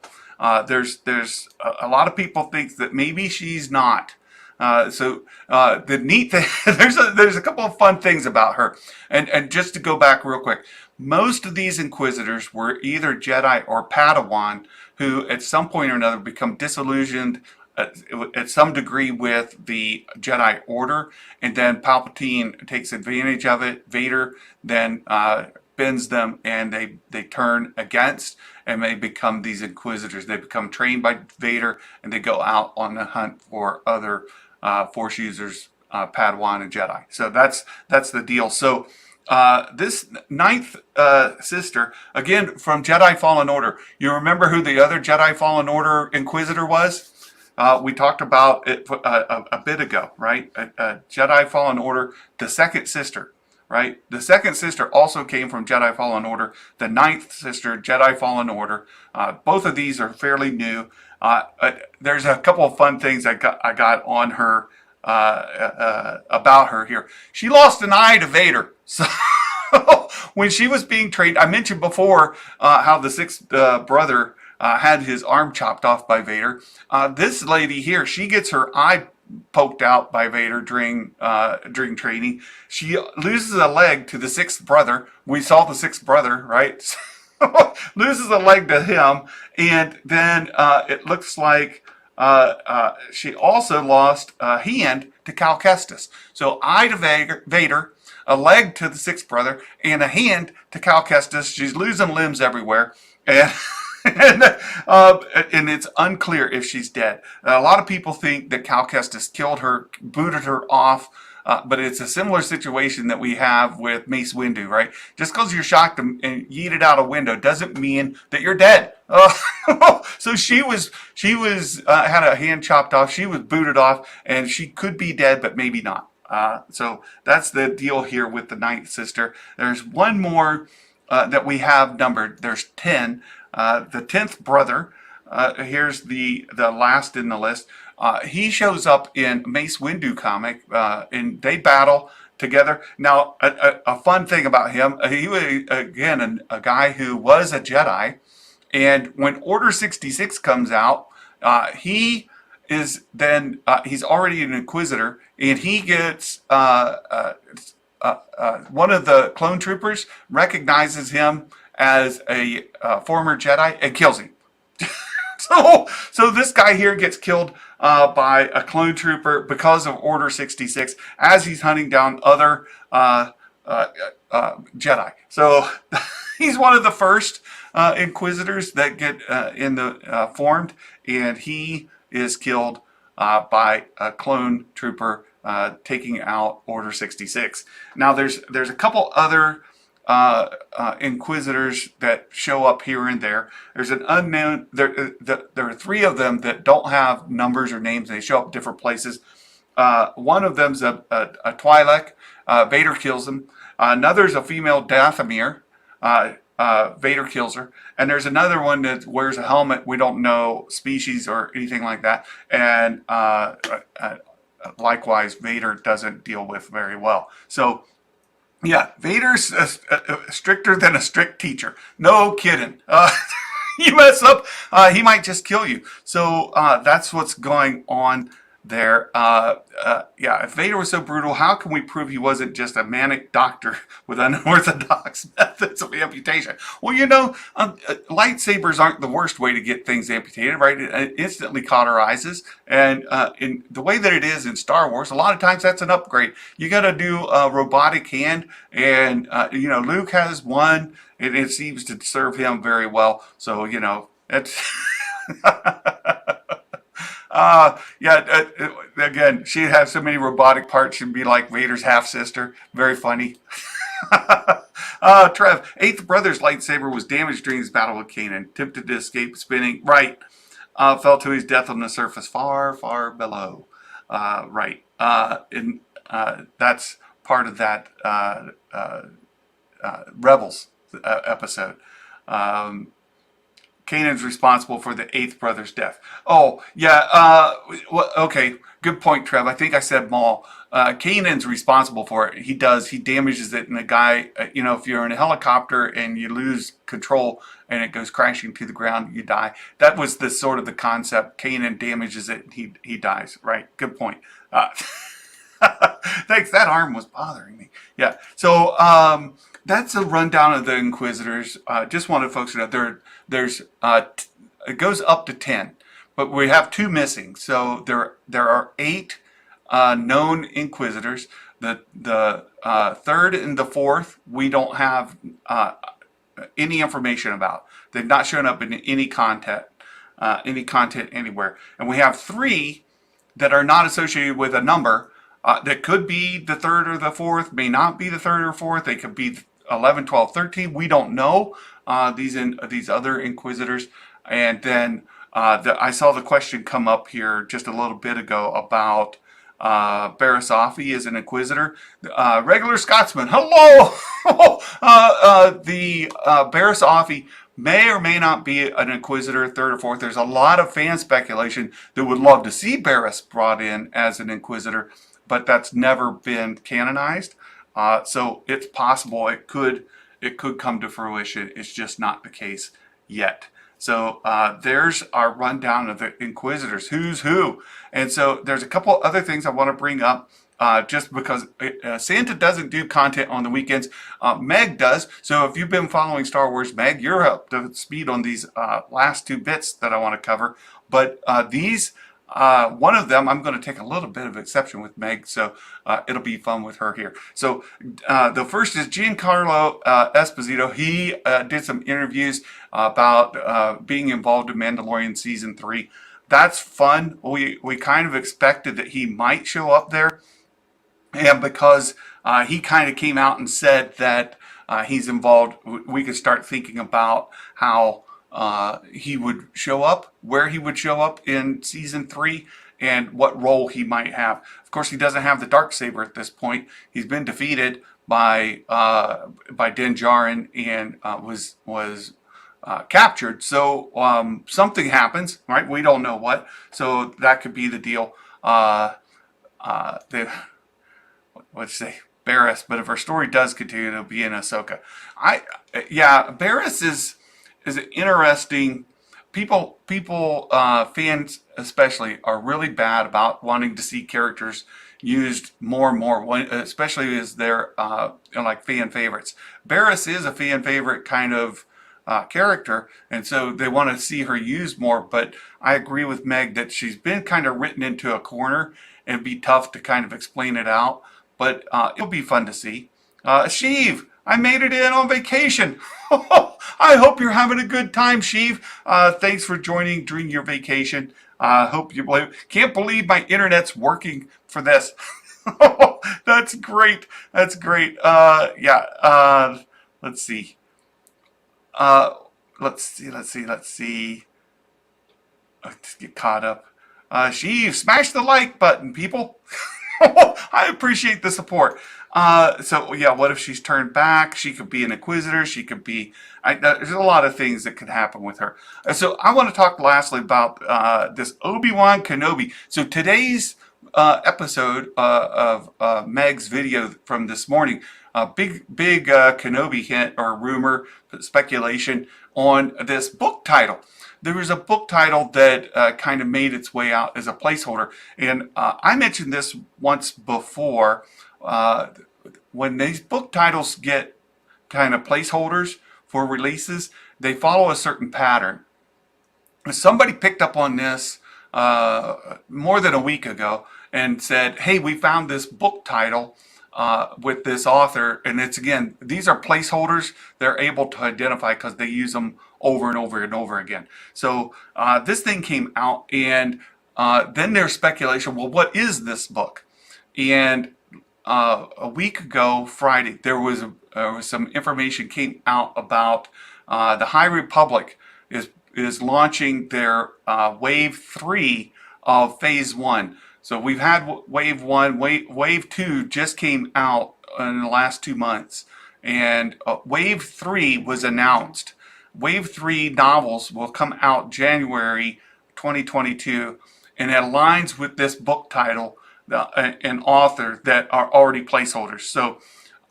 there's a lot of people think that maybe she's not. The neat thing, there's a couple of fun things about her, and just to go back real quick, most of these Inquisitors were either Jedi or Padawan who, at some point or another, become disillusioned at some degree with the Jedi Order, and then Palpatine takes advantage of it. Vader then bends them, and they turn against, and they become these Inquisitors. They become trained by Vader, and they go out on the hunt for other Force users, Padawan and Jedi. So that's the deal. So this ninth sister, again from Jedi Fallen Order. You remember who the other Jedi Fallen Order Inquisitor was? We talked about it a bit ago, right? Jedi Fallen Order, the second sister, right? The second sister also came from Jedi Fallen Order. The ninth sister, Jedi Fallen Order. Both of these are fairly new. There's a couple of fun things I got on her about her here. She lost an eye to Vader. So when she was being trained, I mentioned before how the sixth brother had his arm chopped off by Vader. This lady here, she gets her eye poked out by Vader during training. She loses a leg to the sixth brother. We saw the sixth brother, right? Loses a leg to him, and then it looks like she also lost a hand to Cal Kestis. So eye to Vader, a leg to the sixth brother, and a hand to Cal Kestis. She's losing limbs everywhere, and and it's unclear if she's dead. A lot of people think that Cal Kestis killed her, booted her off, but it's a similar situation that we have with Mace Windu, right? Just because you're shocked and yeeted out a window doesn't mean that you're dead. So she was had a hand chopped off. She was booted off, and she could be dead, but maybe not. So that's the deal here with the ninth sister. There's one more that we have numbered. There's 10. The 10th brother, here's the last in the list. He shows up in Mace Windu comic, and they battle together. Now, a fun thing about him, he was, again, a guy who was a Jedi, and when Order 66 comes out, he is then, he's already an Inquisitor, and he gets, one of the clone troopers recognizes him as a former Jedi and kills him. So this guy here gets killed by a clone trooper because of Order 66 as he's hunting down other Jedi. So he's one of the first Inquisitors that get formed, and he is killed by a clone trooper taking out Order 66. Now there's a couple other Inquisitors that show up here and there. There's an unknown. There are 3 of them that don't have numbers or names. They show up in different places. One of them's a Twi'lek. Vader kills him. Another's a female Dathomir. Vader kills her. And there's another one that wears a helmet. We don't know species or anything like that. And likewise, Vader doesn't deal with very well. So yeah, Vader's stricter than a strict teacher. No kidding. You mess up, he might just kill you. So that's what's going on there. Yeah, if Vader was so brutal, how can we prove he wasn't just a manic doctor with unorthodox methods of amputation? Well, you know, lightsabers aren't the worst way to get things amputated, right? It instantly cauterizes, and in the way that it is in Star Wars, a lot of times that's an upgrade. You got to do a robotic hand, and you know, Luke has one, and it seems to serve him very well. So you know, it's. Again, she'd have so many robotic parts, she'd be like Vader's half-sister. Very funny. Trev, 8th brother's lightsaber was damaged during his battle with Kanan. Attempted to escape spinning. Right. Fell to his death on the surface far, far below. Right. And that's part of that Rebels episode. Kanan's responsible for the eighth brother's death. Oh, yeah. Okay. Good point, Trev. I think I said Maul. Kanan's responsible for it. He does. He damages it. And the guy, if you're in a helicopter and you lose control and it goes crashing to the ground, you die. That was the sort of the concept. Kanan damages it and he dies. Right. Good point. Thanks. That arm was bothering me. Yeah. So that's a rundown of the Inquisitors. Just wanted folks to know there's it goes up to 10, but we have 2 missing. So there are 8 known Inquisitors. The third and the fourth we don't have any information about. They've not shown up in any content anywhere, and we have 3 that are not associated with a number. That could be the third or the fourth, may not be the third or fourth. They could be 11, 12, 13. We don't know these other Inquisitors. And then I saw the question come up here just a little bit ago about Barasafi as an Inquisitor. Regular Scotsman, hello! The Barasafi may or may not be an Inquisitor, third or fourth. There's a lot of fan speculation that would love to see Barriss brought in as an Inquisitor, but that's never been canonized. So it's possible it could come to fruition. It's just not the case yet. So there's our rundown of the Inquisitors, who's who. And so there's a couple other things I want to bring up. Just because Santa doesn't do content on the weekends, Meg does. So if you've been following Star Wars, Meg, you're up to speed on these last 2 bits that I want to cover. But these, one of them, I'm going to take a little bit of exception with Meg, so it'll be fun with her here. So the first is Giancarlo Esposito. He did some interviews about being involved in Mandalorian Season 3. That's fun. We kind of expected that he might show up there. And because he kind of came out and said that he's involved, we could start thinking about how he would show up, where he would show up in Season 3, and what role he might have. Of course, he doesn't have the Darksaber at this point. He's been defeated by Din Djarin and was captured. So something happens, right? We don't know what. So that could be the deal. Let's say Barriss, but if our story does continue, it'll be in Ahsoka. Barriss is an interesting. People, fans especially, are really bad about wanting to see characters used more and more, especially as they're like fan favorites. Barriss is a fan favorite kind of character, and so they want to see her used more. But I agree with Meg that she's been kind of written into a corner, and it'd be tough to kind of explain it out. But it'll be fun to see. Sheev, I made it in on vacation. I hope you're having a good time, Sheev. Thanks for joining during your vacation. Hope you can't believe my internet's working for this. That's great. That's great. Let's see. Let's see. Let's get caught up. Sheev, smash the like button, people. I appreciate the support. What if she's turned back? She could be an Inquisitor. She could be. There's a lot of things that could happen with her. So I want to talk lastly about this Obi Wan Kenobi. So today's episode of Meg's video from this morning, big Kenobi hint or rumor, speculation on this book title. There was a book title that kind of made its way out as a placeholder. And I mentioned this once before. When these book titles get kind of placeholders for releases, they follow a certain pattern. Somebody picked up on this more than a week ago and said, hey, we found this book title with this author. And it's, again, these are placeholders they're able to identify because they use them over and over and over again. So this thing came out, and then there's speculation, well, what is this book? And a week ago, Friday, there was some information came out about the High Republic is launching their Wave 3 of Phase 1. So we've had Wave 1, Wave 2 just came out in the last 2 months, and Wave 3 was announced Wave 3 novels will come out January 2022, and it aligns with this book title and author that are already placeholders. So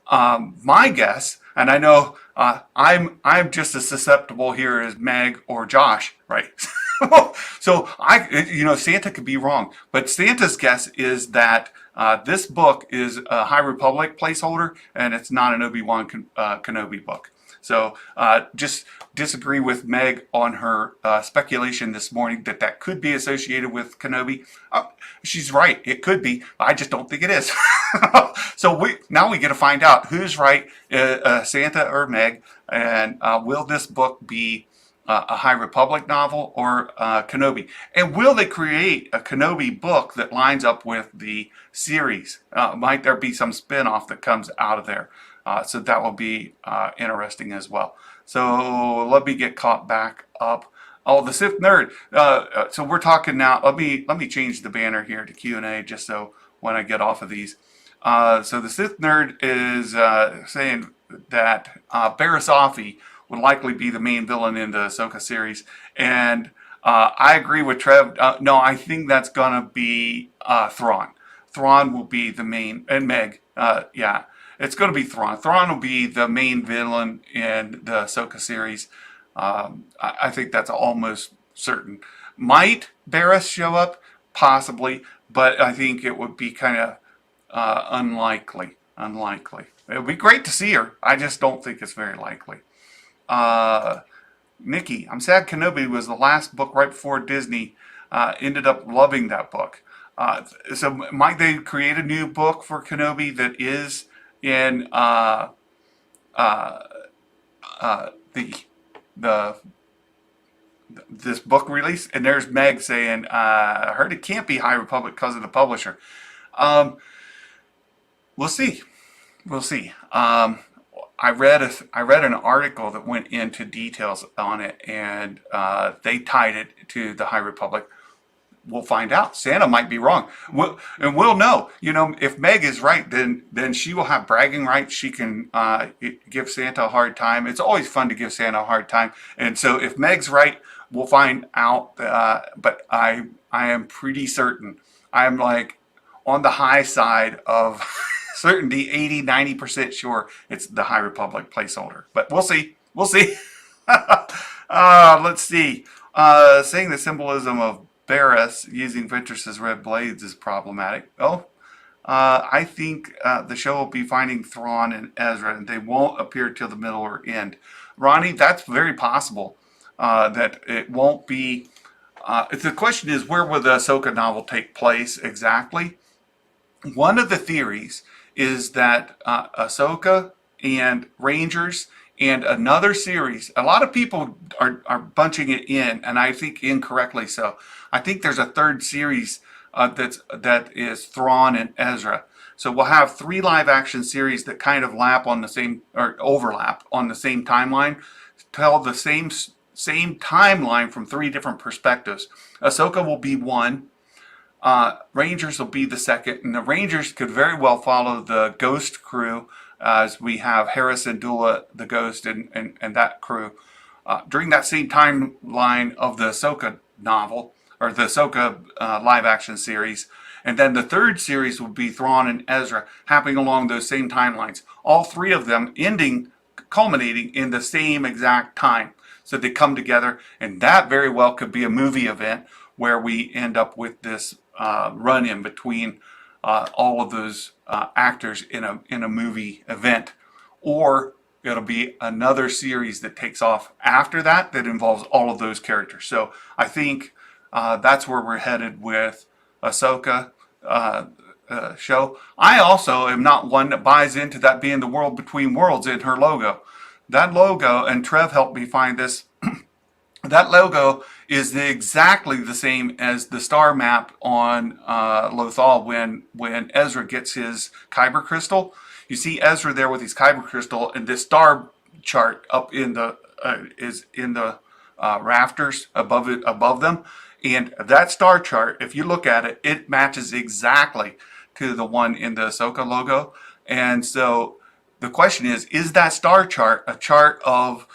my guess, and I know I'm just as susceptible here as Meg or Josh, right? So Santa could be wrong, but Santa's guess is that this book is a High Republic placeholder, and it's not an Obi Wan Kenobi book. So just disagree with Meg on her speculation this morning that could be associated with Kenobi. She's right. It could be. I just don't think it is. So now we get to find out who's right, Santa or Meg, and will this book be a High Republic novel or Kenobi? And will they create a Kenobi book that lines up with the series? Might there be some spin-off that comes out of there? So that will be interesting as well. So let me get caught back up. Oh, the Sith Nerd. So we're talking now. Let me change the banner here to Q&A just so when I get off of these. So the Sith Nerd is saying that Barasafi would likely be the main villain in the Ahsoka series, and I agree with Trev. No, I think that's gonna be Thrawn. Thrawn will be the main, and Meg. Yeah, it's gonna be Thrawn. Thrawn will be the main villain in the Ahsoka series. I think that's almost certain. Might Barriss show up? Possibly, but I think it would be kind of unlikely. It would be great to see her. I just don't think it's very likely. Nikki, I'm sad Kenobi was the last book right before Disney ended up loving that book. So might they create a new book for Kenobi that is in this book release? And there's Meg saying, I heard it can't be High Republic because of the publisher. We'll see. We'll see. I read an article that went into details on it, and they tied it to the High Republic. We'll find out. Santa might be wrong. We'll know. You know, if Meg is right, then she will have bragging rights. She can give Santa a hard time. It's always fun to give Santa a hard time. And so if Meg's right, we'll find out. But I am pretty certain. I'm like on the high side of certainty, 80-90% sure it's the High Republic placeholder. But we'll see. We'll see. Let's see. Saying the symbolism of Barriss using Ventress's red blades is problematic. Oh, I think the show will be finding Thrawn and Ezra, and they won't appear till the middle or end. Ronnie, that's very possible that it won't be. The question is, where will the Ahsoka novel take place exactly? One of the theories is that Ahsoka and Rangers and another series, a lot of people are bunching it in, and I think incorrectly so. I think there's a third series that is Thrawn and Ezra. So we'll have 3 live action series that kind of lap on the same, or overlap on the same timeline, tell the same timeline from 3 different perspectives. Ahsoka will be one. Rangers will be the second, and the Rangers could very well follow the Ghost crew, as we have Harrison Dula, the Ghost, and that crew during that same timeline of the Ahsoka novel, or the Ahsoka live action series. And then the third series will be Thrawn and Ezra, happening along those same timelines. All 3 of them culminating in the same exact time. So they come together, and that very well could be a movie event where we end up with this run-in between all of those actors in a movie event. Or it'll be another series that takes off after that involves all of those characters. So I think that's where we're headed with Ahsoka show. I also am not one that buys into that being the world between worlds in her logo. That logo, and Trev helped me find this, that logo is exactly the same as the star map on Lothal when Ezra gets his Kyber crystal. You see Ezra there with his Kyber crystal, and this star chart up in the is in the rafters above them. And that star chart, if you look at it, it matches exactly to the one in the Ahsoka logo. And so the question is that star chart a chart of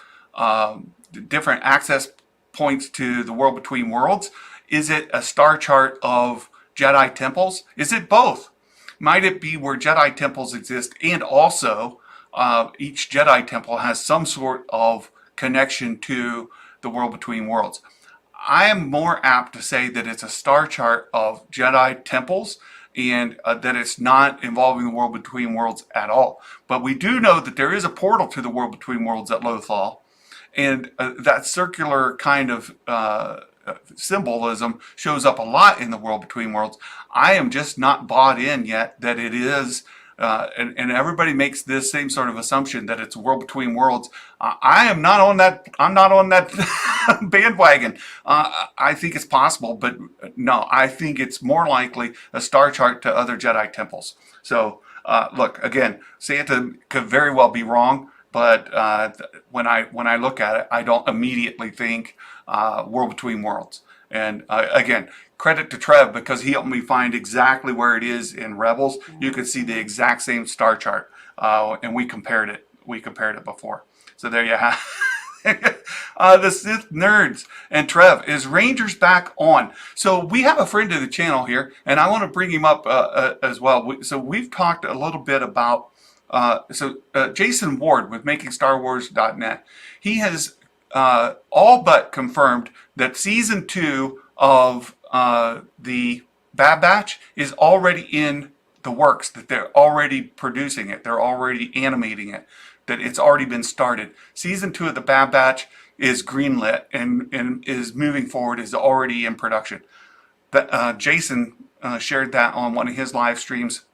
different access points to the world between worlds? Is it a star chart of Jedi temples? Is it both? Might it be where Jedi temples exist and also each Jedi temple has some sort of connection to the world between worlds? I am more apt to say that it's a star chart of Jedi temples and that it's not involving the world between worlds at all. But we do know that there is a portal to the world between worlds at Lothal, and that circular kind of symbolism shows up a lot in the world between worlds. I am just not bought in yet that it is, and everybody makes this same sort of assumption that it's a world between worlds. I am not on that. I'm not on that bandwagon. I think it's possible, but no, I think it's more likely a star chart to other Jedi temples. So look, again, Santa could very well be wrong, but when I look at it, I don't immediately think world between worlds. And again, credit to Trev because he helped me find exactly where it is in Rebels. You could see the exact same star chart, and we compared it. We compared it before. So there you have. The Sith Nerds and Trev, is Rangers back on? So we have a friend of the channel here, and I want to bring him up as well. So we've talked a little bit about Jason Ward with MakingStarWars.net. He has all but confirmed that season 2 of the Bad Batch is already in the works, that they're already producing it, they're already animating it, that it's already been started. Season 2 of the Bad Batch is greenlit and is moving forward, is already in production. Jason shared that on one of his live streams,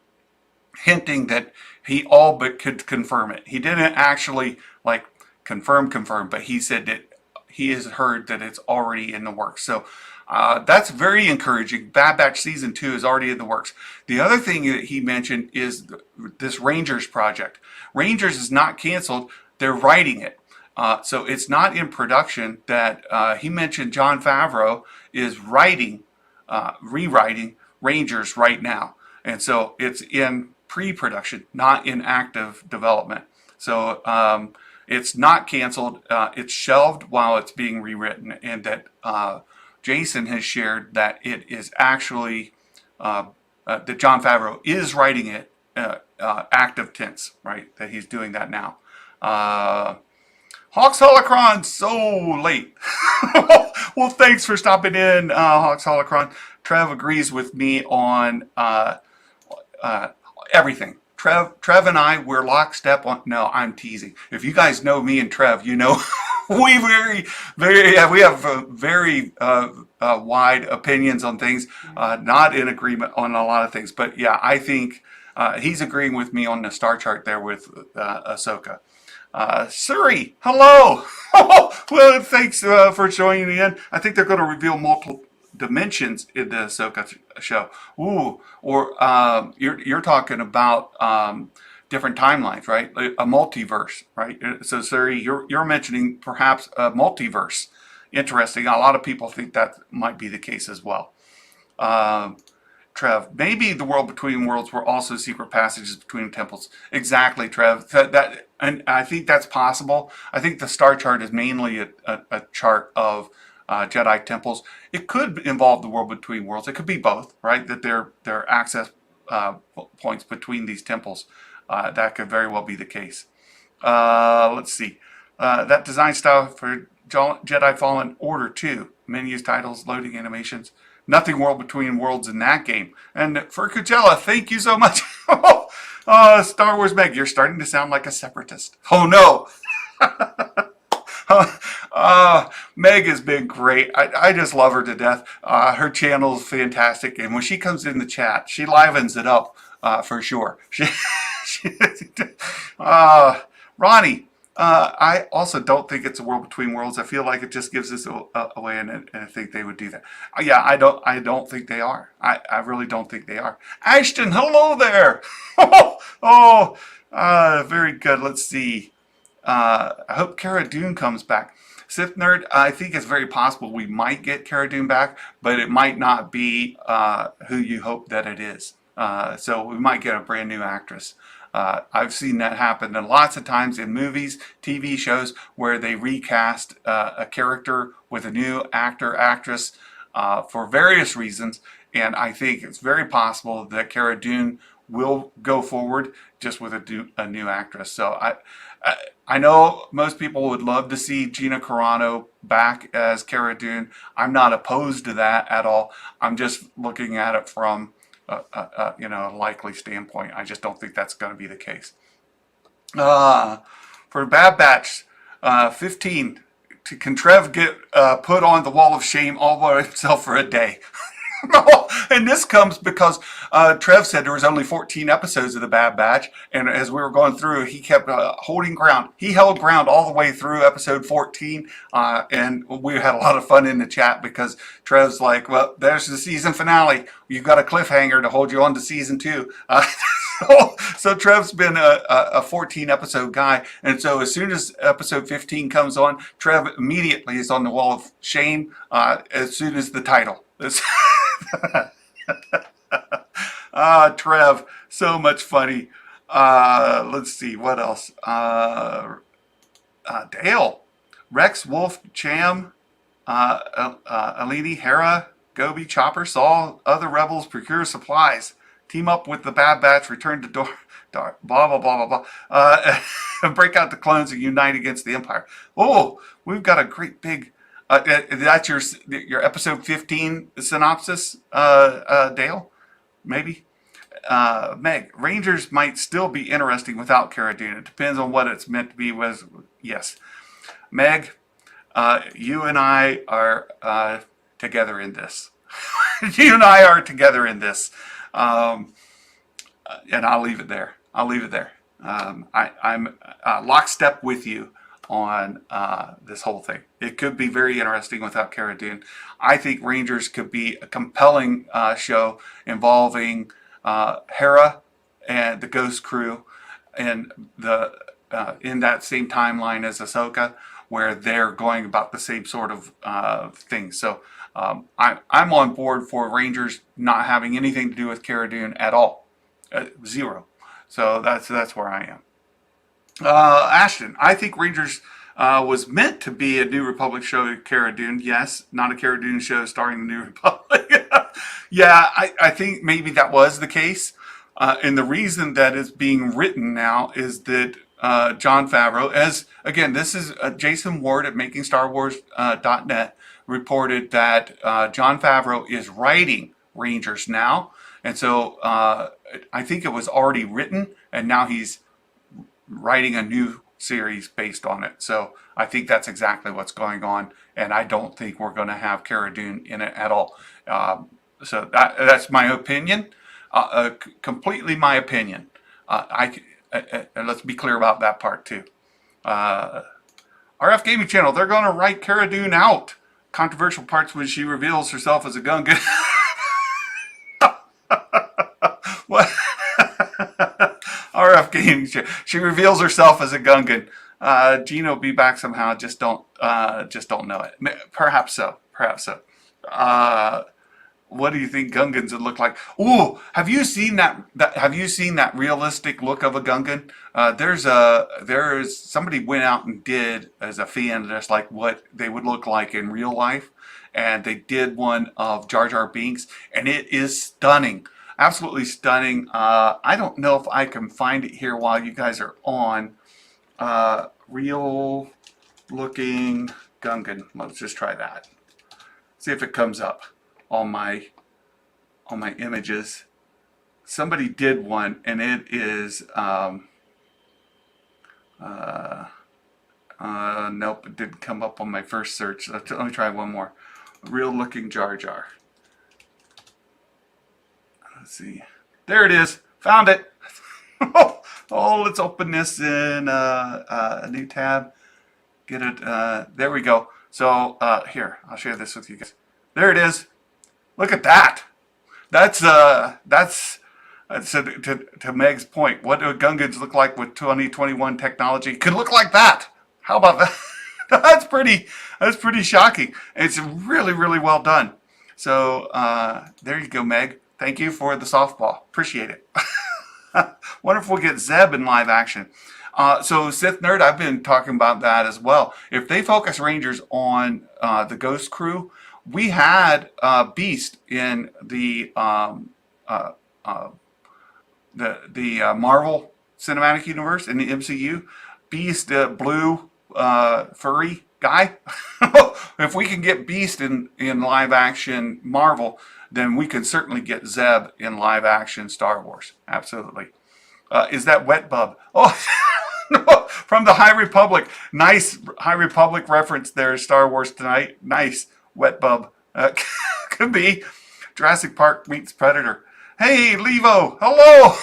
hinting that he all but could confirm it. He didn't actually like confirm, but he said that he has heard that it's already in the works. So that's very encouraging. Bad Batch Season 2 is already in the works. The other thing that he mentioned is this Rangers project. Rangers is not canceled. They're writing it. So it's not in production. That he mentioned Jon Favreau is writing, rewriting Rangers right now. And so it's in pre-production, not in active development. So it's not canceled. It's shelved while it's being rewritten. And that Jason has shared that it is actually, that Jon Favreau is writing it active tense, right? That he's doing that now. Hawks Holocron, so late. Well, thanks for stopping in, Hawks Holocron. Trev agrees with me on everything. Trev and I, we're lockstep on. No, I'm teasing. If you guys know me and Trev, you know we have very wide opinions on things. Not in agreement on a lot of things, but yeah, I think he's agreeing with me on the star chart there with Ahsoka. Suri, hello. Well, thanks for joining in. I think they're going to reveal multiple dimensions in the Ahsoka show. Ooh, or you're talking about different timelines, right? A multiverse, right? So, Suri, you're mentioning perhaps a multiverse. Interesting. A lot of people think that might be the case as well. Trev, maybe the world between worlds were also secret passages between temples. Exactly, Trev. And I think that's possible. I think the star chart is mainly a chart of Jedi temples. It could involve the world between worlds. It could be both, right? That there are access points between these temples. That could very well be the case. Let's see. That design style for Jedi Fallen Order 2. Menus, titles, loading animations. Nothing world between worlds in that game. And for Coachella, thank you so much. Star Wars Meg, you're starting to sound like a separatist. Oh no. Meg has been great. I just love her to death. Her channel is fantastic. And when she comes in the chat, she livens it up for sure. Ronnie, I also don't think it's a world between worlds. I feel like it just gives us away, and I think they would do that. Yeah, I don't think they are. I really don't think they are. Ashton, hello there. Very good. Let's see. I hope Cara Dune comes back. Sith Nerd, I think it's very possible we might get Cara Dune back, but it might not be who you hope that it is. So we might get a brand new actress. I've seen that happen lots of times in movies, TV shows, where they recast a character with a new actor, actress for various reasons. And I think it's very possible that Cara Dune will go forward just with a new actress. So I know most people would love to see Gina Carano back as Cara Dune. I'm not opposed to that at all. I'm just looking at it from a likely standpoint. I just don't think that's going to be the case. For Bad Batch 15, can Trev get put on the wall of shame all by himself for a day? No, and this comes because Trev said there was only 14 episodes of The Bad Batch, and as we were going through, he kept holding ground. He held ground all the way through episode 14, and we had a lot of fun in the chat because Trev's like, well, there's the season finale. You've got a cliffhanger to hold you on to season 2. So Trev's been a 14-episode guy, and so as soon as episode 15 comes on, Trev immediately is on the wall of shame as soon as the title. Trev, so much funny. Let's see, what else? Dale, Rex, Wolf, Cham, Alini, Hera, Gobi, Chopper, Saul, other rebels procure supplies. Team up with the Bad Batch, return to Darth, blah, blah, blah, blah, blah. And break out the clones and unite against the Empire. Oh, we've got a great big... that's your episode 15 synopsis, Dale? Maybe? Meg, Rangers might still be interesting without Cara Dune. It depends on what it's meant to be. Yes. Meg, you and I are together in this. You and I are together in this. And I'll leave it there. I'm lockstep with you on this whole thing. It could be very interesting without Cara Dune. I think Rangers could be a compelling show involving Hera and the Ghost Crew, and in that same timeline as Ahsoka, where they're going about the same sort of thing. So I'm on board for Rangers not having anything to do with Cara Dune at all, zero. So that's where I am. Ashton, I think Rangers was meant to be a New Republic show, Cara Dune. Yes, not a Cara Dune show starring the New Republic. Yeah, I think maybe that was the case. And the reason that is being written now is that Jon Favreau, again, this is Jason Ward at MakingStarWars.net, reported that Jon Favreau is writing Rangers now. And so I think it was already written, and now he's writing a new series based on it. So I think that's exactly what's going on, and I don't think we're going to have Cara Dune in it at all. So that's my opinion, completely my opinion. And let's be clear about that part too. RF Gaming Channel, they're going to write Cara Dune out. Controversial parts when she reveals herself as a Gungan. What? RF Gaming Channel. She reveals herself as a Gungan. Gino will be back somehow. Just don't know it. Perhaps so. What do you think Gungans would look like? Ooh, have you seen that? Have you seen that realistic look of a Gungan? There's somebody went out and did, as a fan, just like what they would look like in real life, and they did one of Jar Jar Binks, and it is stunning, absolutely stunning. I don't know if I can find it here while you guys are on. Real looking Gungan. Let's just try that. See if it comes up on my images. Somebody did one, and it is nope, it didn't come up on my first search. Let me try one more. Real looking Jar Jar. Let's see. There it is. Found it. Oh, let's open this in a new tab. Get it. There we go. So here, I'll share this with you guys. There it is. Look at that. That's to Meg's point. What do Gungans look like with 2021 technology? Could look like that. How about that? That's pretty shocking. It's really, really well done. So there you go, Meg. Thank you for the softball. Appreciate it. Wonder if we'll get Zeb in live action. So Sith Nerd, I've been talking about that as well. If they focus Rangers on the Ghost Crew, we had Beast in the Marvel Cinematic Universe in the MCU. Beast, blue furry guy. If we can get Beast in live action Marvel, then we can certainly get Zeb in live action Star Wars. Absolutely. Is that Wet Bub? Oh, no, from the High Republic. Nice High Republic reference there, Star Wars Tonight. Nice Wet Bub. Could be Jurassic Park meets Predator. Hey, Levo. Hello.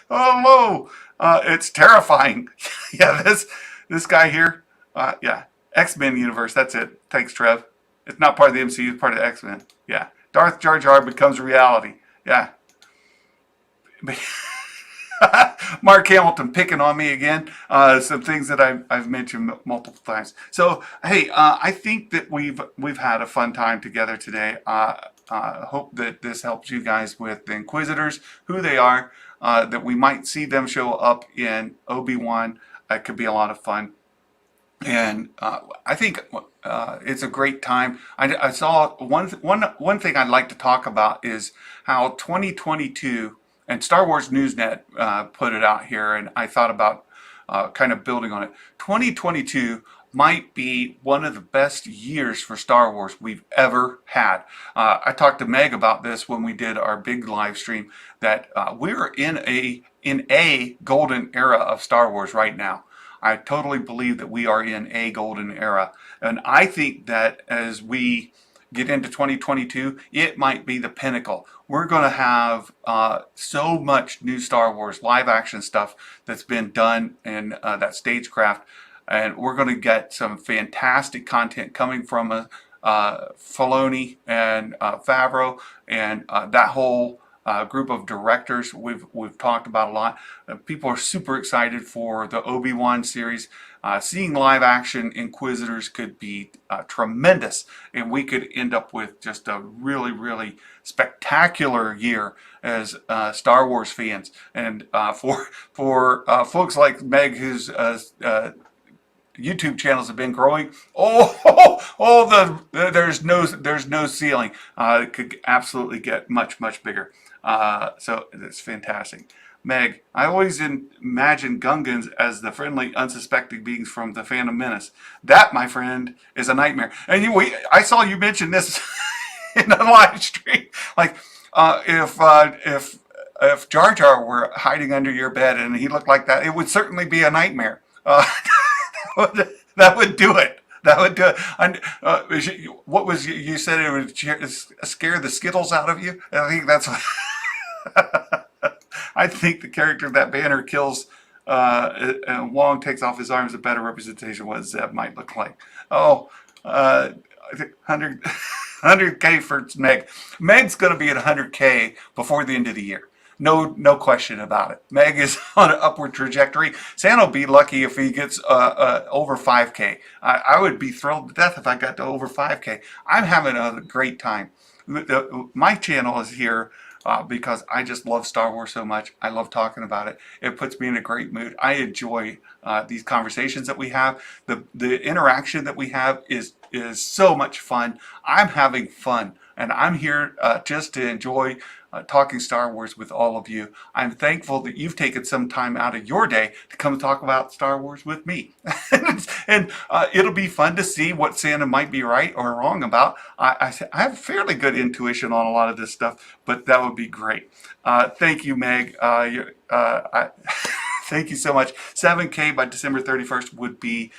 Hello. It's terrifying. Yeah, this guy here. Yeah, X-Men universe. That's it. Thanks, Trev. It's not part of the MCU. It's part of X-Men. Yeah. Darth Jar Jar becomes reality. Yeah. Mark Hamilton picking on me again. Some things that I've mentioned multiple times. So hey, I think that we've had a fun time together today. Hope that this helps you guys with the Inquisitors, who they are, that we might see them show up in Obi Wan. It could be a lot of fun. And I think it's a great time. I saw one thing I'd like to talk about is how 2022 and Star Wars Newsnet put it out here, and I thought about kind of building on it. 2022 might be one of the best years for Star Wars we've ever had. I talked to Meg about this when we did our big live stream, that we're in a golden era of Star Wars right now. I totally believe that we are in a golden era. And I think that as we get into 2022, it might be the pinnacle. We're going to have so much new Star Wars live action stuff that's been done in that stagecraft. And we're going to get some fantastic content coming from Filoni and Favreau and that whole group of directors we've talked about a lot. People are super excited for the Obi Wan series. Seeing live action Inquisitors could be tremendous, and we could end up with just a really, really spectacular year as Star Wars fans. And for folks like Meg, whose YouTube channels have been growing. There's no ceiling. It could absolutely get much, much bigger. So it's fantastic. Meg, I always imagine Gungans as the friendly, unsuspecting beings from the Phantom Menace. That, my friend, is a nightmare. And I saw you mention this in a live stream. Like, if Jar Jar were hiding under your bed and he looked like that, it would certainly be a nightmare. That would do it. That would do it. What was you said? It would scare the Skittles out of you. I think that's what. I think the character that Banner kills and Wong takes off his arm is a better representation of what Zeb might look like. Oh, I think 100K for Meg. Meg's going to be at 100K before the end of the year. No question about it. Meg is on an upward trajectory. Santa will be lucky if he gets over 5K. I would be thrilled to death if I got to over 5K. I'm having a great time. My channel is here because I just love Star Wars so much. I love talking about it. It puts me in a great mood. I enjoy these conversations that we have. The interaction that we have is so much fun. I'm having fun, and I'm here just to enjoy talking Star Wars with all of you. I'm thankful that you've taken some time out of your day to come talk about Star Wars with me. And it'll be fun to see what Santa might be right or wrong about. I have fairly good intuition on a lot of this stuff, but that would be great. Thank you, Meg. Thank you so much. 7K by December 31st would be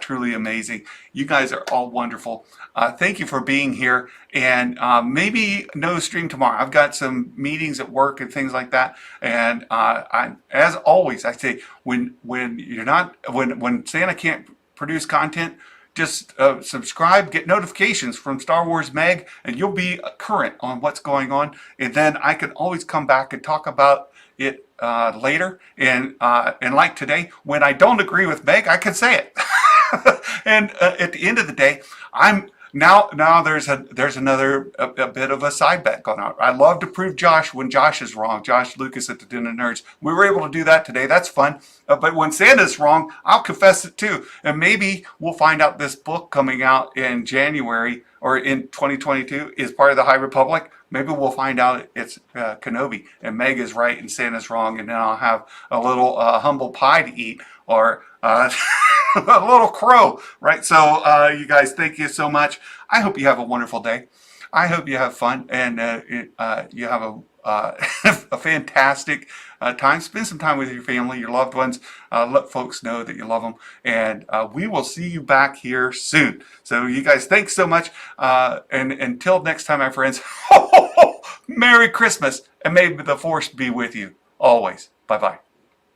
truly amazing. You guys are all wonderful. Thank you for being here, and maybe no stream tomorrow. I've got some meetings at work and things like that. And as always, I say when Santa can't produce content, just subscribe, get notifications from Star Wars Meg, and you'll be current on what's going on. And then I can always come back and talk about it later. And like today, when I don't agree with Meg, I can say it. And at the end of the day, Now there's another a bit of a side bet going on. I love to prove Josh when Josh is wrong. Josh Lucas at the Den of Nerds. We were able to do that today. That's fun. But when Santa's wrong, I'll confess it too. And maybe we'll find out this book coming out in January or in 2022 is part of the High Republic. Maybe we'll find out it's Kenobi and Meg is right and Santa's wrong, and then I'll have a little humble pie to eat, or a little crow, right? So you guys, thank you so much. I hope you have a wonderful day. I hope you have fun and you have a fantastic time. Spend some time with your family, your loved ones. Let folks know that you love them. And we will see you back here soon. So you guys, thanks so much. And until next time, my friends, Merry Christmas. And may the Force be with you always. Bye-bye.